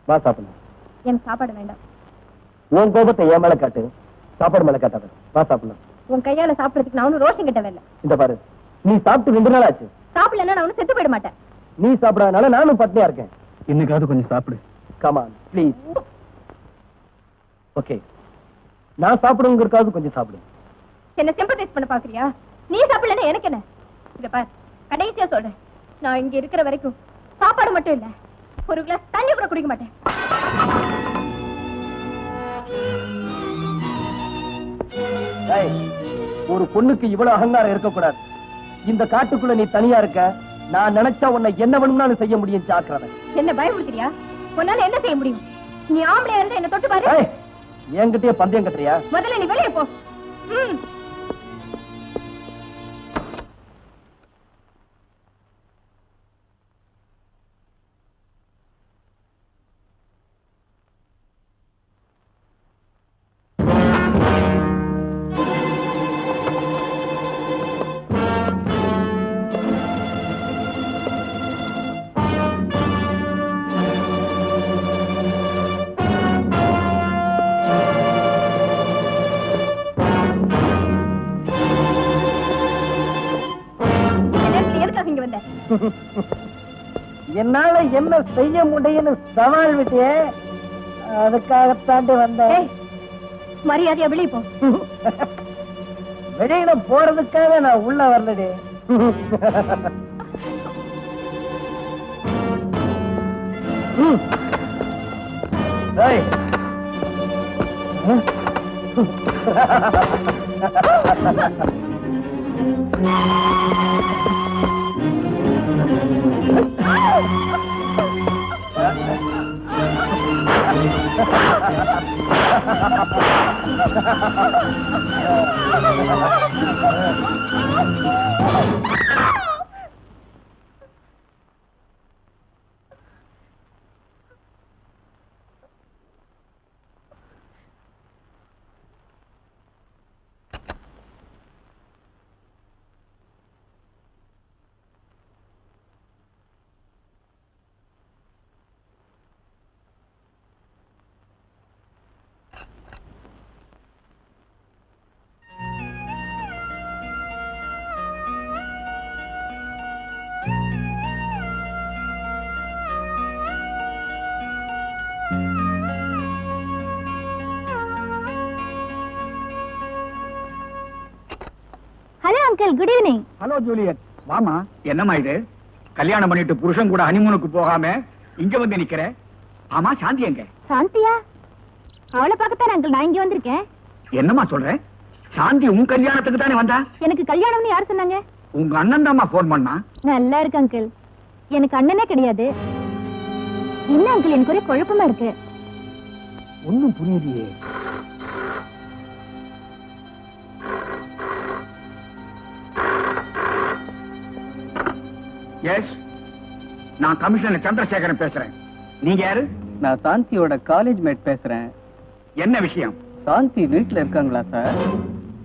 வா சாப்பிடலாம். எனக்கு சாப்பாடு வேண்டாம். உன் கோபத்தை என் மேல காட்டு, சாப்பாடு மேல காட்டாத. வா சாப்பிடலாம். உன் கையால சாப்பிடறதுக்கு நான் ஒன்னும் ரோஷம் கிட்ட வரல. இந்த பாரு, நீ சாப்பிட்டு 2 நாள் ஆச்சு. சாப்பிடலன்னா நான் ஒன்னும் செத்து போயிட மாட்டேன். நீ சாப்பிடாதனால நானும் பட்னியா இருக்கேன். இன்னைக்காவது கொஞ்சம் சாப்பிடு. Come on please. ஓகே, நான் சாப்பிடுங்கிறதுக்காவது கொஞ்சம் சாப்பிடு. என்ன சிம்பத்தைஸ் பண்ண பாக்குறியா? நீ சாப்பிடலன்னா எனக்கு என்ன? இத பாரு, கடைசியா சொல்றேன், நான் இங்க இருக்கிற வரைக்கும் சாப்பாடு மட்டும் இல்ல, ஒரு கிளாஸ் தண்ணி கூட குடிக்க மாட்டேன். ஒரு பொண்ணுக்கு இவ்வளவு அகங்காரம் இருக்கக்கூடாது. இந்த காட்டுக்குள்ள நீ தனியா இருக்க, நான் நினைச்சா உன்னை என்ன வேணும்னாலும் செய்ய முடியும். ஜாக்கிரதை. என்ன பயமுறுத்துறியா? உன்னால என்ன செய்ய முடியும்? நீ ஆம்பளையா இருந்து என்ன தொட்டு பாரு. என்கிட்டயே பந்தயம் கட்டுறியா? முதல்ல நீ வெளியே போ. என்னால என்ன செய்ய முடியும்னு சவால் விட்டியே, அதுக்காகத்தாண்டி வந்தேன். மரியாதையா வெளியே போ. வெளியில போறதுக்காக நான் உள்ள வரலடி. Uncle, good evening. Hello Juliet, வாமா. என்னம்மா இது, கல்யாணம் பண்ணிட்டு புருஷன் கூட ஹனிமூனுக்கு போகாம இங்க வந்து நிக்கிற? ஆமா, சாந்தி எங்க? சாந்தியா? அவளை பார்க்கத்தான் அங்கிள் நான் இங்க வந்திருக்கேன். என்னம்மா சொல்ற? சாந்தி உன் கல்யாணத்துக்கு தானே வந்தா? எனக்கு கல்யாணம்னு யார் சொன்னாங்க? உங்க அண்ணன் தாம்மா போன் பண்ணா. நல்லா இருக்கு அங்கிள், எனக்கு அண்ணனே கிடையாது. என்ன அங்கிள், எனக்கு ஒரே குழப்பமா இருக்கு. ஒண்ணும் புரியலையே. எஸ், நான் கமிஷனர் சந்திரசேகரன் பேசுறேன். நீங்க யாரு? நான் சாந்தியோட காலேஜ் மேட் பேசுறேன். என்ன விஷயம்? சாந்தி வீட்டுல இருக்காங்களா சார்?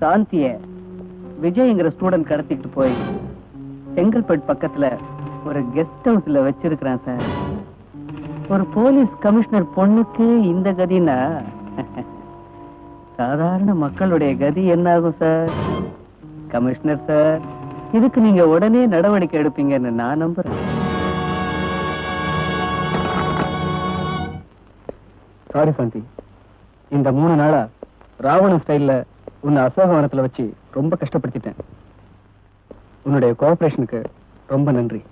சாந்திய விஜய்ங்கிற ஸ்டூடெண்ட் கடத்திட்டு போய் செங்கல்பட்டு பக்கத்துல ஒரு கெஸ்ட் ஹவுஸ்ல வச்சிருக்கிறேன் சார். ஒரு போலீஸ் கமிஷனர் பொண்ணுக்கு இந்த கதினா சாதாரண மக்களுடைய கதி என்ன ஆகும் சார்? கமிஷனர் சார், இதுக்கு நீங்க உடனே நடவடிக்கை எடுப்பீங்கன்னு நான் நம்புறேன். சாரி சாந்தி, இந்த 3 நாளா ராவண ஸ்டைல்ல உன்னை அசோகவனத்துல வச்சு ரொம்ப கஷ்டப்படுத்திட்டேன். உன்னுடைய கோஆபரேஷனுக்கு ரொம்ப நன்றி.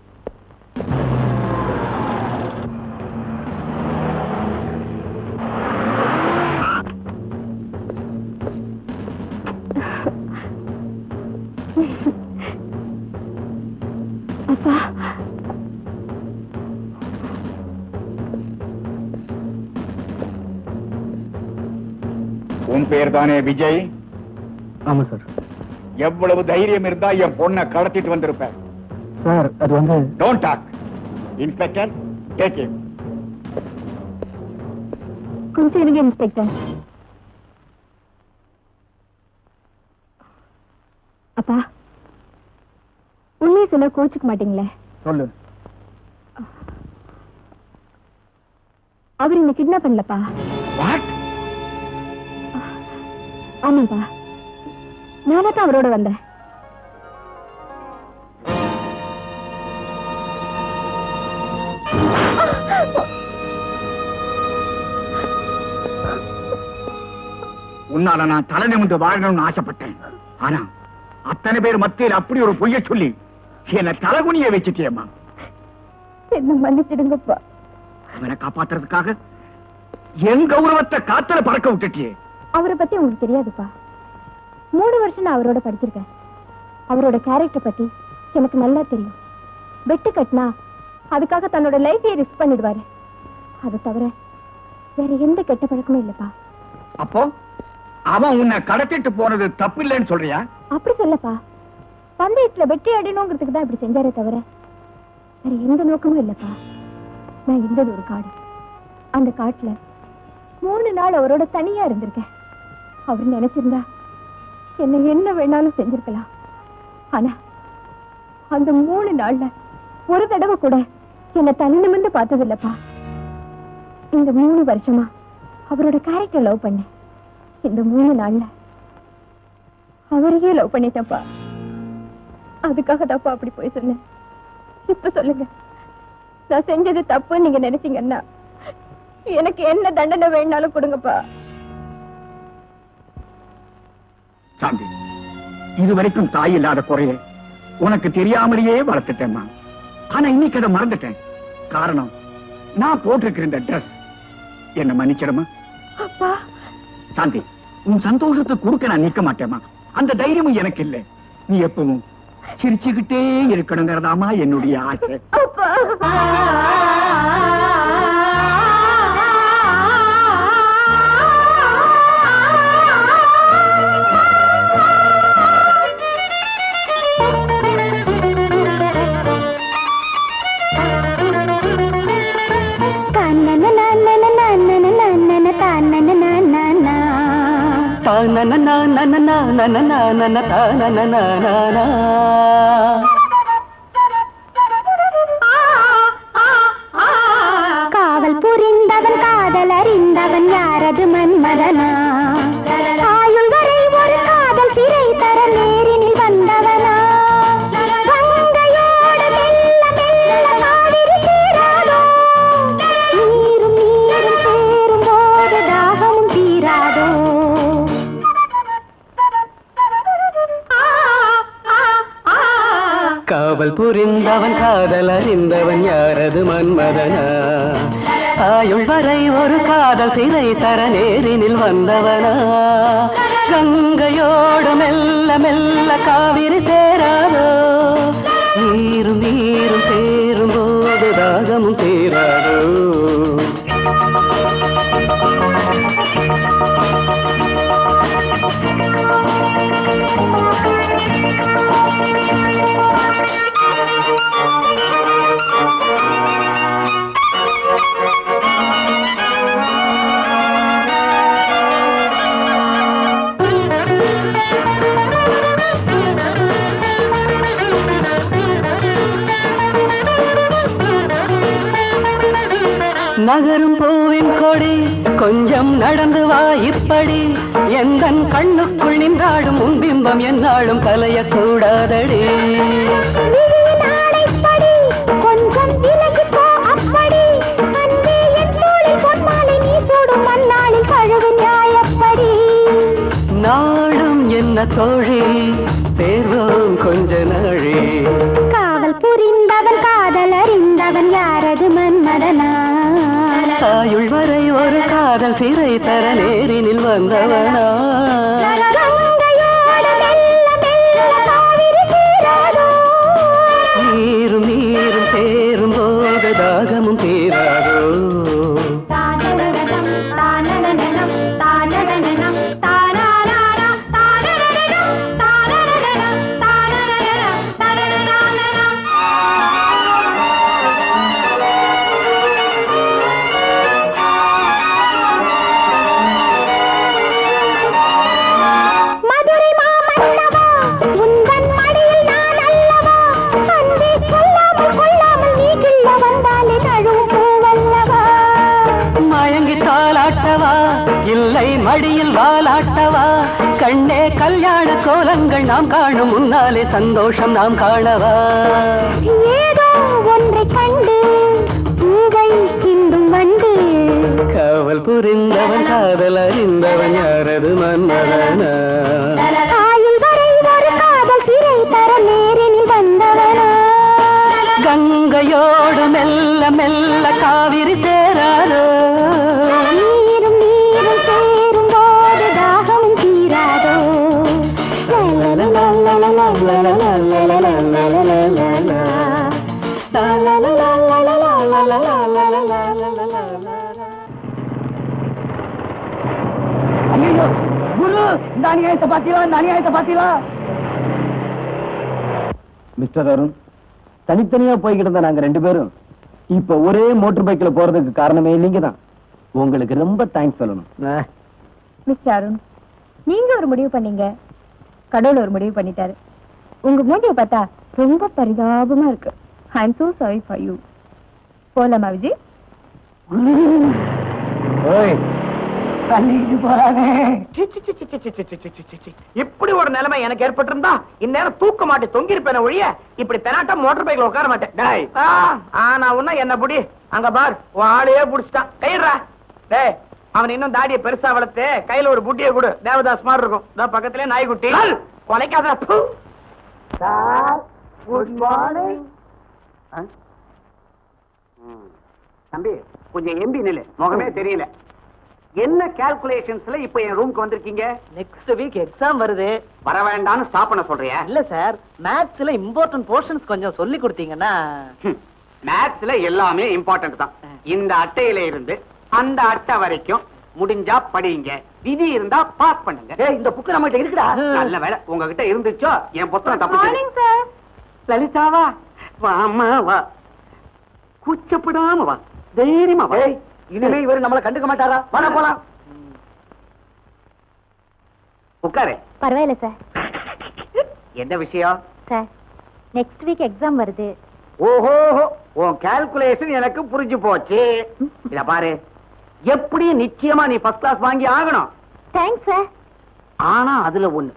அப்பா, உன் பேர் தானே விஜய்? ஆமா சார். எவ்வளவு தைரியம் இருந்தா என் பொண்ணை கடத்திட்டு வந்திருப்ப? சார், அது வந்து don't talk. Inspector, take him. கொஞ்சம் இருங்க இன்ஸ்பெக்டர். அப்பா, உண்மையை சொன்னா கோச்சுக்க மாட்டீங்களே? சொல்லு. அவர் என்ன கிட்னாப் பண்ணலப்பா. ஆமாப்பா, நானே தான் அவரோட வந்தேன். உன்னால நான் தலை நிமிர்ந்து வாழணும்னு ஆசைப்பட்டேன். ஆனா அத்தனை பேர் மத்தியில் அப்படி ஒரு பொய்ய சொல்லி என்ன தலைகுனிய வச்சுட்டியம்மா. என்ன மன்னிச்சிடுங்கப்பா. அவனை காப்பாத்துறதுக்காக என் கௌரவத்தை காத்துல பறக்க விட்டுட்டியே. அவரை பத்தி உங்களுக்கு தெரியாதுப்பா. 3 வருஷம் நான் அவரோட படிச்சிருக்கேன். அவரோட கேரக்டர் பத்தி எனக்கு நல்லா தெரியும். வெட்டு கட்டினா அதுக்காக தன்னோட லைஃபையே ரிஸ்க் பண்ணிடுவாரு. அதை தவிர வேற எந்த கெட்ட பழக்கமும் இல்லப்பா. அப்போ அவன் உன்னை கடத்திட்டு போனது தப்பு இல்லைன்னு சொல்றியா? அப்படி சொல்லப்பா, பந்தயத்துல வெற்றி அடையணுங்கிறதுக்கு தான் இப்படி செஞ்சாரே தவிர வேற எந்த நோக்கமும் இல்லப்பா. நான் இருந்தது ஒரு காடு. அந்த காட்டுல 3 நாள் அவரோட தனியா இருந்திருக்கேன். அவர் நினைச்சிருந்தா என்ன வேணாலும் செஞ்சிருக்கலாம். ஆனா அந்த 3 நாள்ல ஒரு தடவை கூட என்ன தனி நிமிர்ந்து பார்த்தது இல்லப்பா. இந்த 3 வருஷமா அவரோட கேரக்டர் லவ் பண்ணேன். இந்த 3 நாள்ல அவரையே லவ் பண்ணிட்டேன்ப்பா. அதுக்காக தான்ப்பா அப்படி போய் சொன்னேன். இப்ப சொல்லுங்க, நான் செஞ்சது தப்புன்னு நீங்க நினைச்சீங்கன்னா எனக்கு என்ன தண்டனை வேணாலும் கொடுங்கப்பா. சாந்தி, இதுவரைக்கும் தாய் இல்லாத குறைய உனக்கு தெரியாமலேயே வளர்த்துட்டேம்மா. ஆனா இன்னைக்கு அதை மறந்துட்டேன். காரணம், நான் போட்டிருக்கிற இந்த ட்ரெஸ். என்ன மன்னிச்சிடமா? அப்பா, சாந்தி, உன் சந்தோஷத்தை கொடுக்க நான் நிக்க மாட்டேமா. அந்த தைரியமும் எனக்கு இல்லை. நீ எப்பவும் சிரிச்சுக்கிட்டே இருக்கணுங்கிறதாமா என்னுடைய ஆசை. அப்பா. காவல் புரிந்தவன் காதல் அறிந்தவன் யாரது மன்மதனா? ஆயுள் வரை ஒரு காதல் சிறை தர நேரினில் வந்தவனா? கங்கையோடு மெல்ல மெல்ல காவிரி சேராதோ? நீரும் நீரும் சேரும் போது தாகமும் தீராதோ? காவல் புரிந்தவன் காதல் அறிந்தவன் யாரது மன்மதனா? ஆயுள் வரை ஒரு காதல் சிறை தர நேரினில் வந்தவனா? கங்கையோடு மெல்ல மெல்ல காவிரி சேராதோ? நீரும் நீரும் சேரும் போது தாகமும் தீராதோ? நகரும் பூவின் கொடி கொஞ்சம் நடந்து வா இப்படி. எந்தன் கண்ணுக்குள் நின்றாடும் உன் பிம்பம் என்னாலும் கலையக்கூடாதடி. கொஞ்சம் விலகி போ அப்படி. அன்பே என் தோளில் பொன்மாலை நீ சூடும் மண்ணாளில் பழுது நியாயப்படி. நாடும் என்ன தோழி, தேர்வோம் கொஞ்ச நாழி. காவல் புரிந்தவன் காதல் அறிந்தவன் யாரது மன்மதனா? ஆயுள் வரை ஒரு காதல் சிறை தர நேரினில் வந்தவனா? நீரும் நீரும் சேரும் போது தாகமும் தீராதோ? மடியில் வாலாட்டவா கண்ணே கல்யாண கோலங்கள் நாம் காணும் முன்னாலே சந்தோஷம் நாம் காணவா ஏதோ ஒன்றை கண்டு பூவை கிண்டும் வண்டு காவல் புரிந்தவன் காதல் அறிந்தவன் யாரது மன்மதனா ஆயுள் வரை ஒரு காதல் சிறை தர நேரில் வந்தவனா கங்கையோடு மெல்ல மெல்ல காவிரி சேராதோ நீரும் நீரும் சேரும் போது தாகமும் தீராதோ குரு இந்த அநியாயத்தை பாத்தீங்களா மிஸ்டர் அருண், தனித்தனியா போய்கிட்டு இருந்த நாங்க 2 பேரும் இப்ப ஒரே மோட்டர் பைக்ல போறதுக்கு காரணமே நீங்க தான். உங்களுக்கு ரொம்ப தேங்க்ஸ் சொல்லணும். மிஸ்டர் அருண், நீங்க ஒரு முடிவு பண்ணீங்க, கடவுள் ஒரு முடிவு பண்ணிட்டாரு. உங்க மூஞ்சியை பார்த்தா ரொம்ப பரிதாபமா இருக்கு. I am so sorry for you. போலாமா விஜய்? ஓய், தள்ளிட்டு போறானே. இப்படி ஒரு நிலைமை எனக்கு ஏற்பட்டிருந்தா இந்நேரம் தூக்க மாட்டேன், தொங்கிருப்பேன ஒழிய இப்படி பெனாட்டம் மோட்டர் பைக்ல உட்கார மாட்டேன். ஆனா உன்ன என்ன புடி அங்க பார், உன் ஆளையே புடிச்சிட்டான். கைடுறா டேய், அவன் இன்னும் தாடியை பெருசா வளர்த்து கையில ஒரு புட்டியை கொடு, தேவதாஸ் மாதிரி இருக்கும். பக்கத்திலே நாய்க்குட்டி கொலைக்காத. குட் மார்னிங் தம்பி, கொஞ்சம் எம்பி நில்லு, முகமே தெரியல. என்ன கால்குலேஷன்ஸ்ல இப்ப என் ரூமுக்கு வந்திருக்கீங்க? நெக்ஸ்ட் வீக் எக்ஸாம் வருது. வர வேண்டாம்னு ஸ்டாப் பண்ண சொல்றியா? இல்ல சார், மேத்ஸ்ல இம்பார்ட்டன்ட் போர்ஷன்ஸ் கொஞ்சம் சொல்லி கொடுத்தீங்கன்னா. மேத்ஸ்ல எல்லாமே இம்பார்ட்டன்ட் தான். இந்த அட்டையில இருந்து அந்த அட்டை வரைக்கும் முடிஞ்சா படிங்க, விதி இருந்தா பாஸ் பண்ணுங்க. இந்த புக்கு நம்ம கிட்ட இருக்குடா. நல்ல வேலை உங்ககிட்ட இருந்துச்சோ, என் புத்தகம் தப்பு. Morning sir. லலிதாவா, வாமா வா, கூச்சப்படாம வா, தைரியமா வா. இனிமே இவரு நம்மள கண்டுக்க மாட்டாரா? வாடா போலாம். உட்காரு. பரவாயில்ல சார். என்ன விஷயம்? சார், நெக்ஸ்ட் வீக் எக்ஸாம் வருது. ஓஹோ, உன் கால்குலேஷன் எனக்கு புரிஞ்சு போச்சு. இத பாரு, எப்படி நிச்சயமா நீ ஃபர்ஸ்ட் கிளாஸ் வாங்கி ஆகணும். Thanks sir. ஆனா அதுல ஒண்ணு,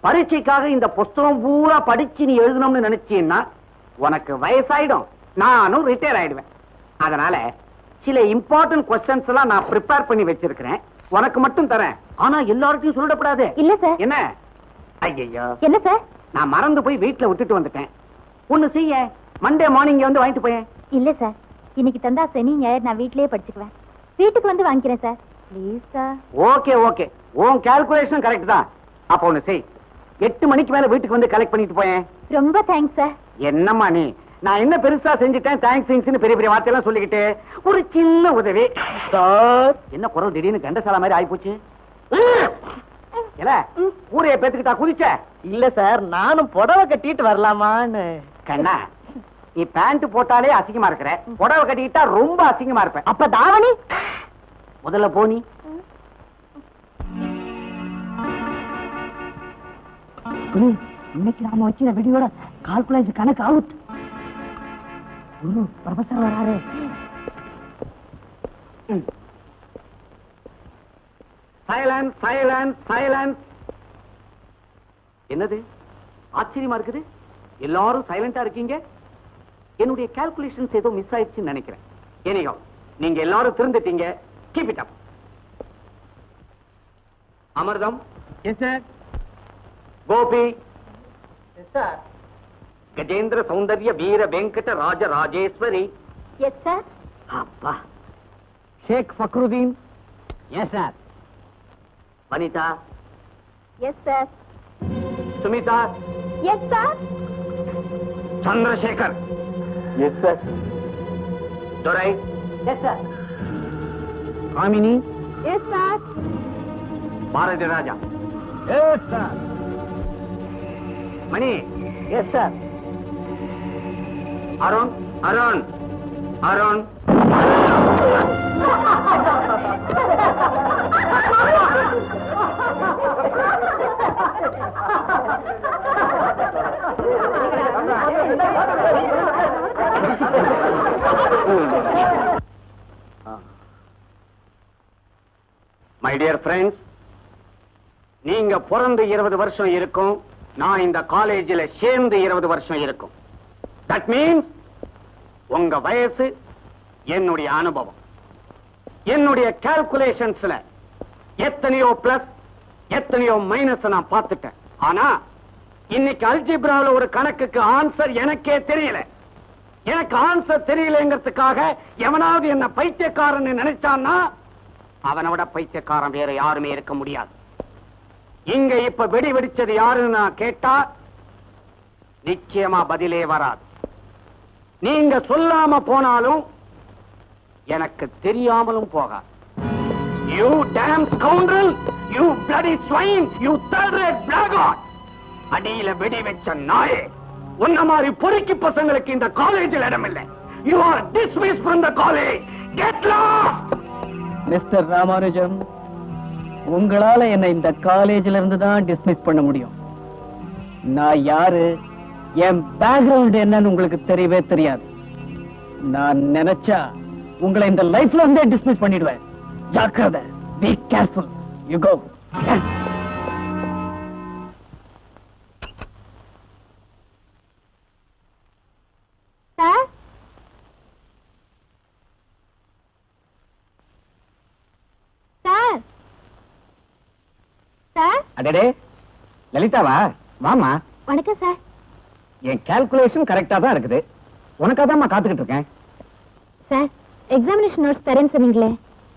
பரீட்சைக்காக இந்த புஸ்தகம் பூரா படிச்சு நீ எழுதணும்னு நினைச்சீன்னா உனக்கு வயசாயிடும், நானும் ரிட்டையர் ஆயிடுவேன். அதனால சில இம்பார்ட்டன்ட் கொஸ்டின்ஸ் எல்லாம் நான் ப்ரிப்பேர் பண்ணி வச்சிருக்கிறேன், உனக்கு மட்டும் தரேன். ஆனா எல்லார்ட்டையும் சொல்லிடக்கூடாது. இல்ல சார். என்ன? ஐயோ, என்ன சார்? நான் மறந்து போய் வீட்டுல விட்டுட்டு வந்துட்டேன். ஒண்ணு செய்ய, மண்டே மார்னிங் வந்து வாங்கிட்டு போயேன். இல்ல சார், இன்னைக்கு தந்தா சனி ஞாயிறு நான் வீட்லயே படிச்சுக்குவேன். வீட்டுக்கு வந்து வாங்கிக்கிறேன் sir. Please sir. Okay okay, உன் கால்குலேஷன் கரெக்ட் தான். அப்ப ஒண்ணு செய், 8 மணிக்கு மேல வீட்டுக்கு வந்து கலெக்ட் பண்ணிட்டு போயேன். ரொம்ப தேங்க்ஸ் சார். என்னம்மா நீ, நான் என்ன பெருசா செஞ்சுட்டேன், தேங்க்ஸ் பெரிய பெரிய வார்த்தையெல்லாம் சொல்லிக்கிட்டு. ஒரு சின்ன உதவி சார். என்ன குரல் திடீர்னு கண்டசாலா மாதிரி ஆயிப்போச்சு? ஊரைய பேத்துக்கிட்டா குதிச்ச? இல்ல சார், நானும் புடவை கட்டிட்டு வரலாமான்னு. கண்ணா, நீ பேண்ட் போட்டாலே அசிங்கமா இருக்கிற, புடவை கட்டிக்கிட்டா ரொம்ப அசிங்கமா இருப்ப. அப்ப தாவணி முதல்ல போனி. இன்னைக்கு நாம வச்சிருந்த வெடியோட கால்குலேஷன் கணக்கு அவுட். குரு ப்ரொஃபசர் வராரு. Silence silence silence. என்னது ஆச்சரியமா இருக்குது, எல்லாரும் சைலண்டா இருக்கீங்க. என்னுடைய கால்குலேஷன்ஸ் ஏதோ மிஸ் ஆயிடுச்சுன்னு நினைக்கிறேன். ஏனியோ, நீங்க எல்லாரும் திருந்துட்டீங்க. Keep it up. Amirtham. Yes sir. Gopi. Yes sir. Gajendra Soundarya Veera Venkata Raja Rajeswari. Yes sir. அப்பா. Sheikh Fakruddin. Yes sir. Vanitha. Yes sir. Sumitha. Yes sir. Chandrasekar. Yes sir. Durai. Yes sir. Kamini. Yes sir. Bharathi Raja. Yes sir. Mani. Yes sir. Arun. Arun. Arun. My dear friends, நீங்க பிறந்து 20 வருஷம் இருக்கும், நான் இந்த காலேஜில் சேர்ந்து 20 வருஷம் இருக்கும். தட் மீன்ஸ் உங்க வயசு என்னுடைய அனுபவம். என்னுடைய கால்குலேஷன்ஸ்ல எத்தனையோ பிளஸ் எத்தனையோ மைனஸ் நான் பார்த்துட்டேன். ஆனா இன்னைக்கு அல்ஜிப்ராவில் ஒரு கணக்குக்கு ஆன்சர் எனக்கே தெரியல. எனக்கு ஆன்சர் தெரியலங்கிறதுக்காக எவனாவது என்ன பைத்தியக்காரன் நினைச்சான்னா அவனை விட பைத்தியக்காரன் வேற யாருமே இருக்க முடியாது. இங்க இப்ப வெடி வெடிச்சது யாருன்னு நான் கேட்டா நிச்சயமா பதிலே வராது. நீங்க சொல்லாம போனாலும் எனக்கு தெரியாமலும் போகாது. You damn scoundrel! You bloody swine! You third-rate blackguard! அடியில வெடி வச்ச நாயே, உன்ன மாதிரி பொறுக்கி பசங்களுக்கு இந்த காலேஜில் இடமில்லை. You are dismissed from the college. Get lost! Mister Ramanujam, உங்களால என்ன இந்த காலேஜில இருந்து தான் டிஸ்மிஸ் பண்ண முடியும். நான் யாரு, என் பேக்ரவுண்ட் என்னன்னு உங்களுக்கு தெரியவே தெரியாது. நான் நினைச்சா உங்களை இந்த லைஃப்ல இருந்தே டிஸ்மிஸ் பண்ணிடுவேன். ஜாக்கிரதை. Be careful. You go. Sir, sir, sir. அடடே, லலிதாவா? வாமா. வணக்கம் சார். என் கால்குலேஷன் கரெக்டா தான் இருக்குது. உனக்காதான் காத்துக்கிட்டு இருக்கேன். சார், எக்ஸாமினேஷன் நோட்ஸ் தரேன்னு சொன்னீங்களே,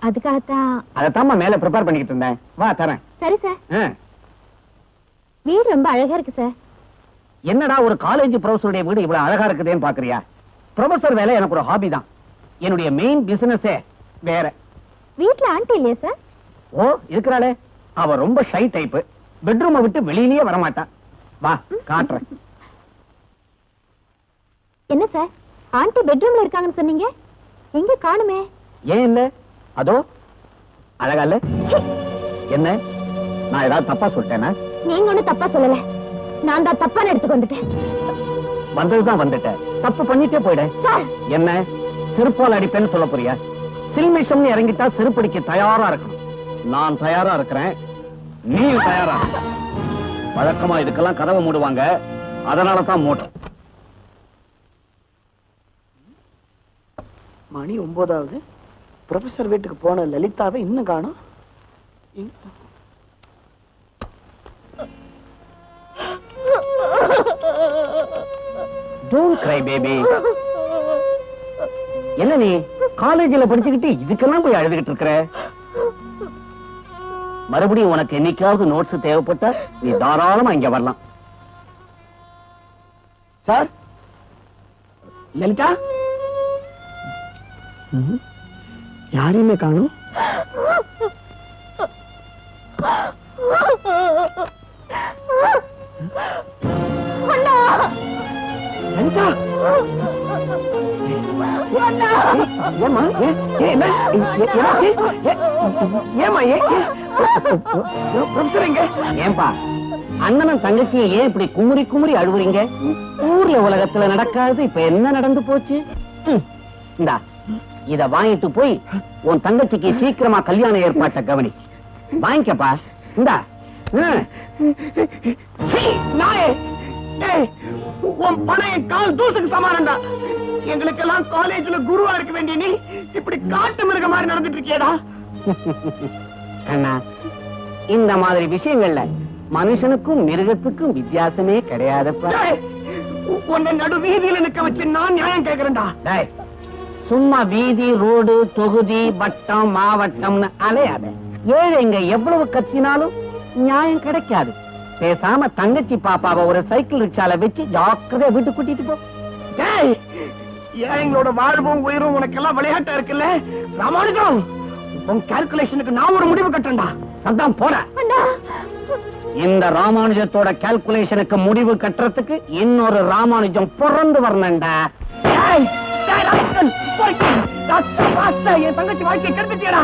அதுக்காகத்தான். அதைத்தாம்மா மேல ப்ரிப்பேர் பண்ணிக்கிட்டு இருந்தேன். வா தரேன். சரி சார். வீடு ரொம்ப அழகா இருக்கு சார். என்னடா ஒரு காலேஜ் ப்ரொஃபஸருடைய வீடு இவ்வளவு அழகா இருக்குதுன்னு பாக்குறியா? ப்ரொஃபஸர் வேலை எனக்கு ஒரு ஹாபி தான். என்னுடைய மெயின் பிசினஸே வேற. வீட்ல ஆண்டி இல்லையா சார்? ஓ, இருக்கிறாளே. அவ ரொம்ப ஷை டைப். பெட்ரூமை விட்டு வெளியிலேயே வரமாட்டா. வா காட்டுறேன். என்ன சார், ஆண்டி பெட்ரூம்ல இருக்காங்கன்னு சொன்னீங்க, எங்க காணுமே? ஏன் இல்ல? அதோ அழகா இல்ல? என்ன, நான் ஏதாவது தப்பா சொல்லிட்டேனா? நீங்க ஒண்ணும் தப்பா சொல்லல, நான் தான் தப்பான எடுத்துக்கு வந்துட்டேன். வந்ததுதான் வந்துட்டேன், தப்பு பண்ணிட்டே போயிட. என்ன செருப்பால் அடிப்பேன்னு சொல்ல போறியா? சில்மிஷம் இறங்கிட்டா செருப்படிக்க தயாரா இருக்கணும். நான் தயாரா இருக்கிறேன், நீ தயாரா? வழக்கமா இதுக்கெல்லாம் கதவை மூடுவாங்க, அதனால தான் மூட்டம். மணி 9. ப்ரொஃபசர் வீட்டுக்கு போன லலிதாவை இன்னும் காணோம். Don't cry, baby. என்ன நீ காலேஜில் படிச்சுக்கிட்டு இதுக்கெல்லாம் போய் அழுதுகிட்டு இருக்கிற? மறுபடியும் உனக்கு என்னைக்காவது நோட்ஸ் தேவைப்பட்டா நீ தாராளமா இங்க வரலாம். சார், லலிதா யாரையுமே காணும். லலிதா, ஏமா ஏன்பா அண்ணனும் தங்கச்சியும் ஏன் இப்படி குமுறி குமுறி அழுவுறீங்க? ஊர்ல உலகத்துல நடக்காது இப்ப என்ன நடந்து போச்சு? இந்தா இத வாங்கிட்டு போய் உன் தங்கச்சிக்கு சீக்கிரமா கல்யாண ஏற்பாட்டை கவனி. வாங்கிக்கப்பா. இந்தா. உன் பணம் கால் தூசுக்கு சமானம்டா. எங்களுக்கெல்லாம் காலேஜ்ல குருவா இருக்க வேண்டிய நீ இப்படி காட்டு மிருக மாதிரி நடந்துட்டு இருக்கியடா. அண்ணா, இந்த மாதிரி விஷயங்கள்ல மனுஷனுக்கும் மிருகத்துக்கும் வித்தியாசமே கிடையாதுப்பா. உன்னை நடு வீதியில நிக்க வச்சு நான் நியாயம் கேட்கிறேன்டா. சும்மா வீதி, ரோடு, தொகுதி, வட்டம், மாவட்டம்னு அலையாத. ஏழைங்க எவ்வளவு கத்தினாலும் நியாயம் கிடைக்காது. பேசாம தங்கச்சி பாப்பாவை ஒரு சைக்கிள் ரிக்ஷால வச்சு ஜாக்கிரதையா வீட்டுக்கு கூட்டிட்டு போ. ஏழைங்களோட வாழ்வும் உயிரும் உனக்கெல்லாம் விளையாட்டா இருக்குல்ல ராமானுஜம். உன் கால்குலேஷனுக்கு நான் ஒரு முடிவு கட்டேன்டா. சத்தம் போட. இந்த ராமானுஜத்தோட கால்குலேஷனுக்கு முடிவு கட்டுறதுக்கு இன்னொரு ராமானுஜம் பிறந்து வரணும்டா. என் தங்கச்சி வாழ்க்கையை கெடுத்துட்டியடா.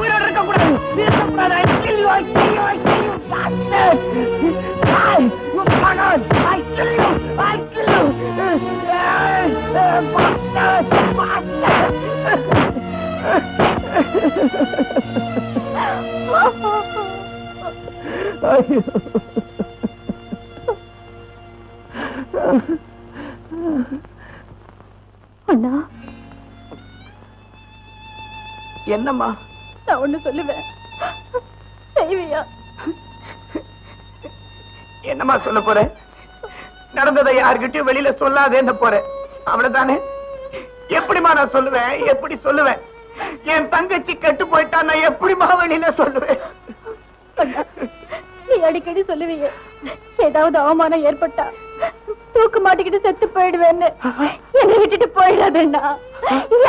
உயிரோடு இருக்க கூடாது. அண்ணா, என்னம்மா? நான் ஒண்ணு சொல்லுவேன், செய்வியா? என்னம்மா சொல்ல போற? நடந்ததை யாருக்கிட்டையும் வெளியில சொல்லாதேன்னு போறேன், அவ்வளவுதானே? எப்படிமா நான் சொல்லுவேன்? எப்படி சொல்லுவேன்? என் தங்கச்சி கெட்டு போயிட்டா நான் எப்படிமா வெளியில சொல்லுவேன்? அண்ணா, நீ அடிக்கடி சொல்லுவீங்க, ஏதாவது அவமானம் ஏற்பட்டா தூக்கு மாட்டிக்கிட்டு செத்து போயிடுவேன்னு. என்னை விட்டுட்டு போயிடாதேண்ணா,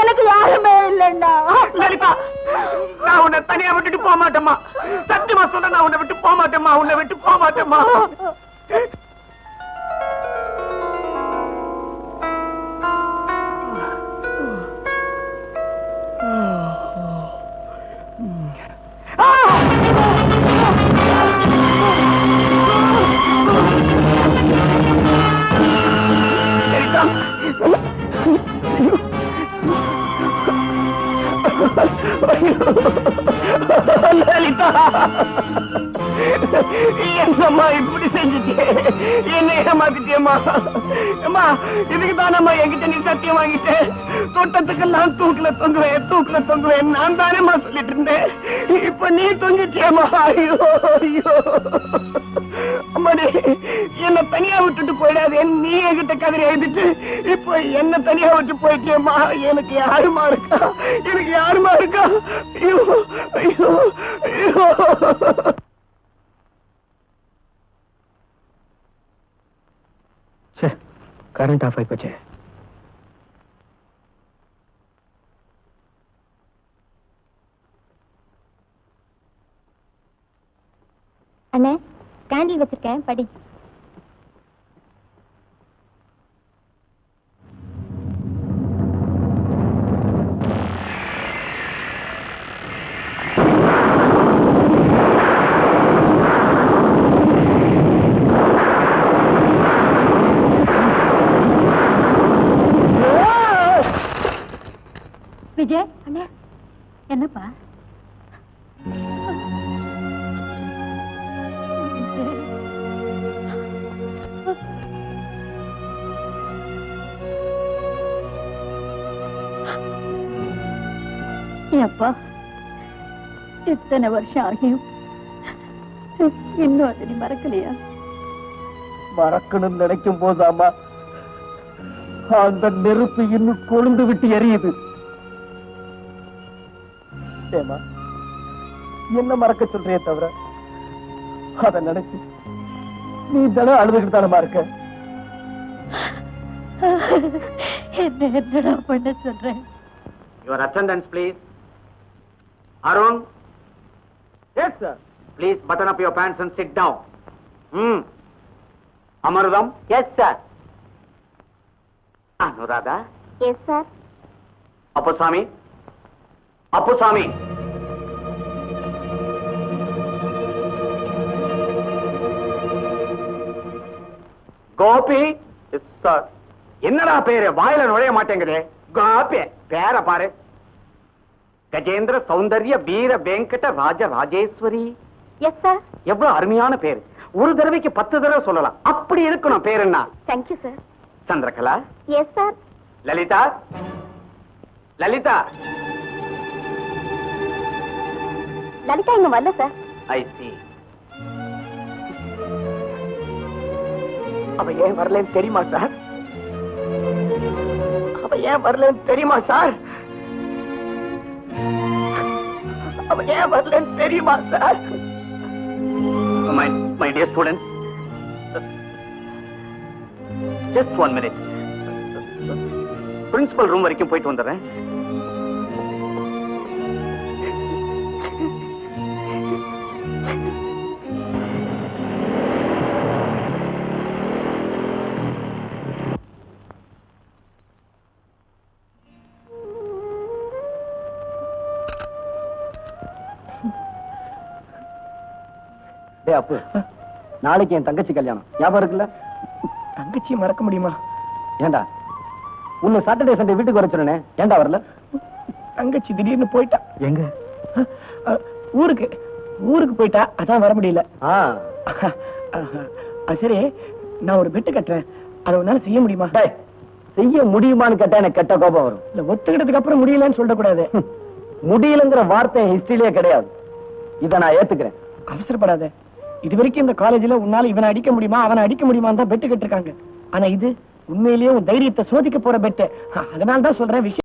எனக்கு யாருமே இல்லைண்ணா. லலிதா, நான் உன்னை தனியா விட்டுட்டு போக மாட்டேம்மா. சத்தியமா சொல்ல, நான் உன்னை விட்டு போக மாட்டேம்மா. உன்னை விட்டு போக மாட்டேம்மா. லலிதா, என்னம்மா இப்படி செஞ்சுட்டே? என்ன ஏமாத்திட்டேம்மா? அம்மா, இதுக்கு தானம்மா என்கிட்ட நீ சத்தியம் வாங்கிட்டேன். தோட்டத்துக்கெல்லாம் தூக்குல தொங்குவேன் நான் தானேம்மா சொல்லிட்டு இருந்தேன். இப்ப நீ தொங்கிட்டியம்மா. ஐயோ ஐயோ அம்மா, நீ என்ன தனியா விட்டுட்டு போயிடாது. நீ என்கிட்ட கதறி எழுதிட்டு இப்ப என்ன தனியா விட்டு போயிட்டியம்மா. எனக்கு யாருமா இருக்கா? ஐயோ ஐயோ ஐயோ. கரண்ட் ஆஃப் ஆகி போச்சு. அண்ணே, கேண்டில் வச்சிருக்கேன், படி. விஜய், அண்ணே, என்னப்பா? அப்பா, இத்தனை வருஷம் ஆகியும் இன்னும் அதை நீ மறக்கலையா? மறக்கணும்னு நினைக்கும் போதாமா அந்த நெருப்பு இன்னும் கொழுந்து விட்டு எரியுது. ஏமா, என்ன மறக்க சொல்றியே தவிர அதை நினைச்சு நீ தானே அழுதுகிட்டு தானமா இருக்க? என்னடா பண்ண சொல்றேன்? Your attendance, please. Arun. Yes, sir. Please button up your pants and sit down. Amarudam. Yes sir. Anuradha. Yes sir. Appusamy. Gopi. Yes sir. என்னடா பேரு? வாயில நுழைய மாட்டேங்குது. கோபி பேர பாரு. கஜேந்திர சௌந்தர்ய வீர வெங்கட ராஜ ராஜேஸ்வரி. Yes sir. எவ்வளவு அருமையான பேரு. ஒரு தடவைக்கு 10 தடவை சொல்லலாம். அப்படி இருக்கணும் பேர். என்ன? Thank you sir. Chandrakala. Yes sir. Lalitha. Lalitha இங்க வரல சார். ஐ சி. அவ ஏன் வரலன்னு தெரியுமா சார்? அவ ஏன் வரலன்னு தெரியுமா sir? My dear students, just 1 minute. Principal room வரைக்கும் போயிட்டு வந்துடுறேன். டேய் அப்பு, நாளைக்கு என் தங்கச்சி கல்யாணம் ஞாபகம் இருக்குல்ல? தங்கச்சி மறக்க முடியுமா? ஏண்டா உன்னை சாட்டர்டே சண்டே வீட்டுக்கு வர சொன்னேன், ஏண்டா வரல? தங்கச்சி திடீர்னு போயிட்டா. எங்க? ஊருக்கு ஊருக்கு போயிட்டா அதான் வர முடியல. சரி, நான் ஒரு பெட்டு கட்டுறேன், அதை உன்னால செய்ய முடியுமா? செய்ய முடியுமான்னு கேட்டா எனக்கு கெட்ட கோபம் வரும். இல்ல, ஒத்துக்கிட்டதுக்கு அப்புறம் முடியலன்னு சொல்லக்கூடாது. முடியலங்கிற வார்த்தை ஹிஸ்டரியிலே கிடையாது. இதை நான் ஏத்துக்கிறேன். அவசரப்படாத. இது வரைக்கும் இந்த காலேஜ்ல உன்னால இவனை அடிக்க முடியுமா அவனை அடிக்க முடியுமா தான் பெட்டு கட்டிருக்காங்க. ஆனா இது உண்மையிலேயே உன் தைரியத்தை சோதிக்க போற பெட்டு. அதனால தான் சொல்றேன், விஷயம்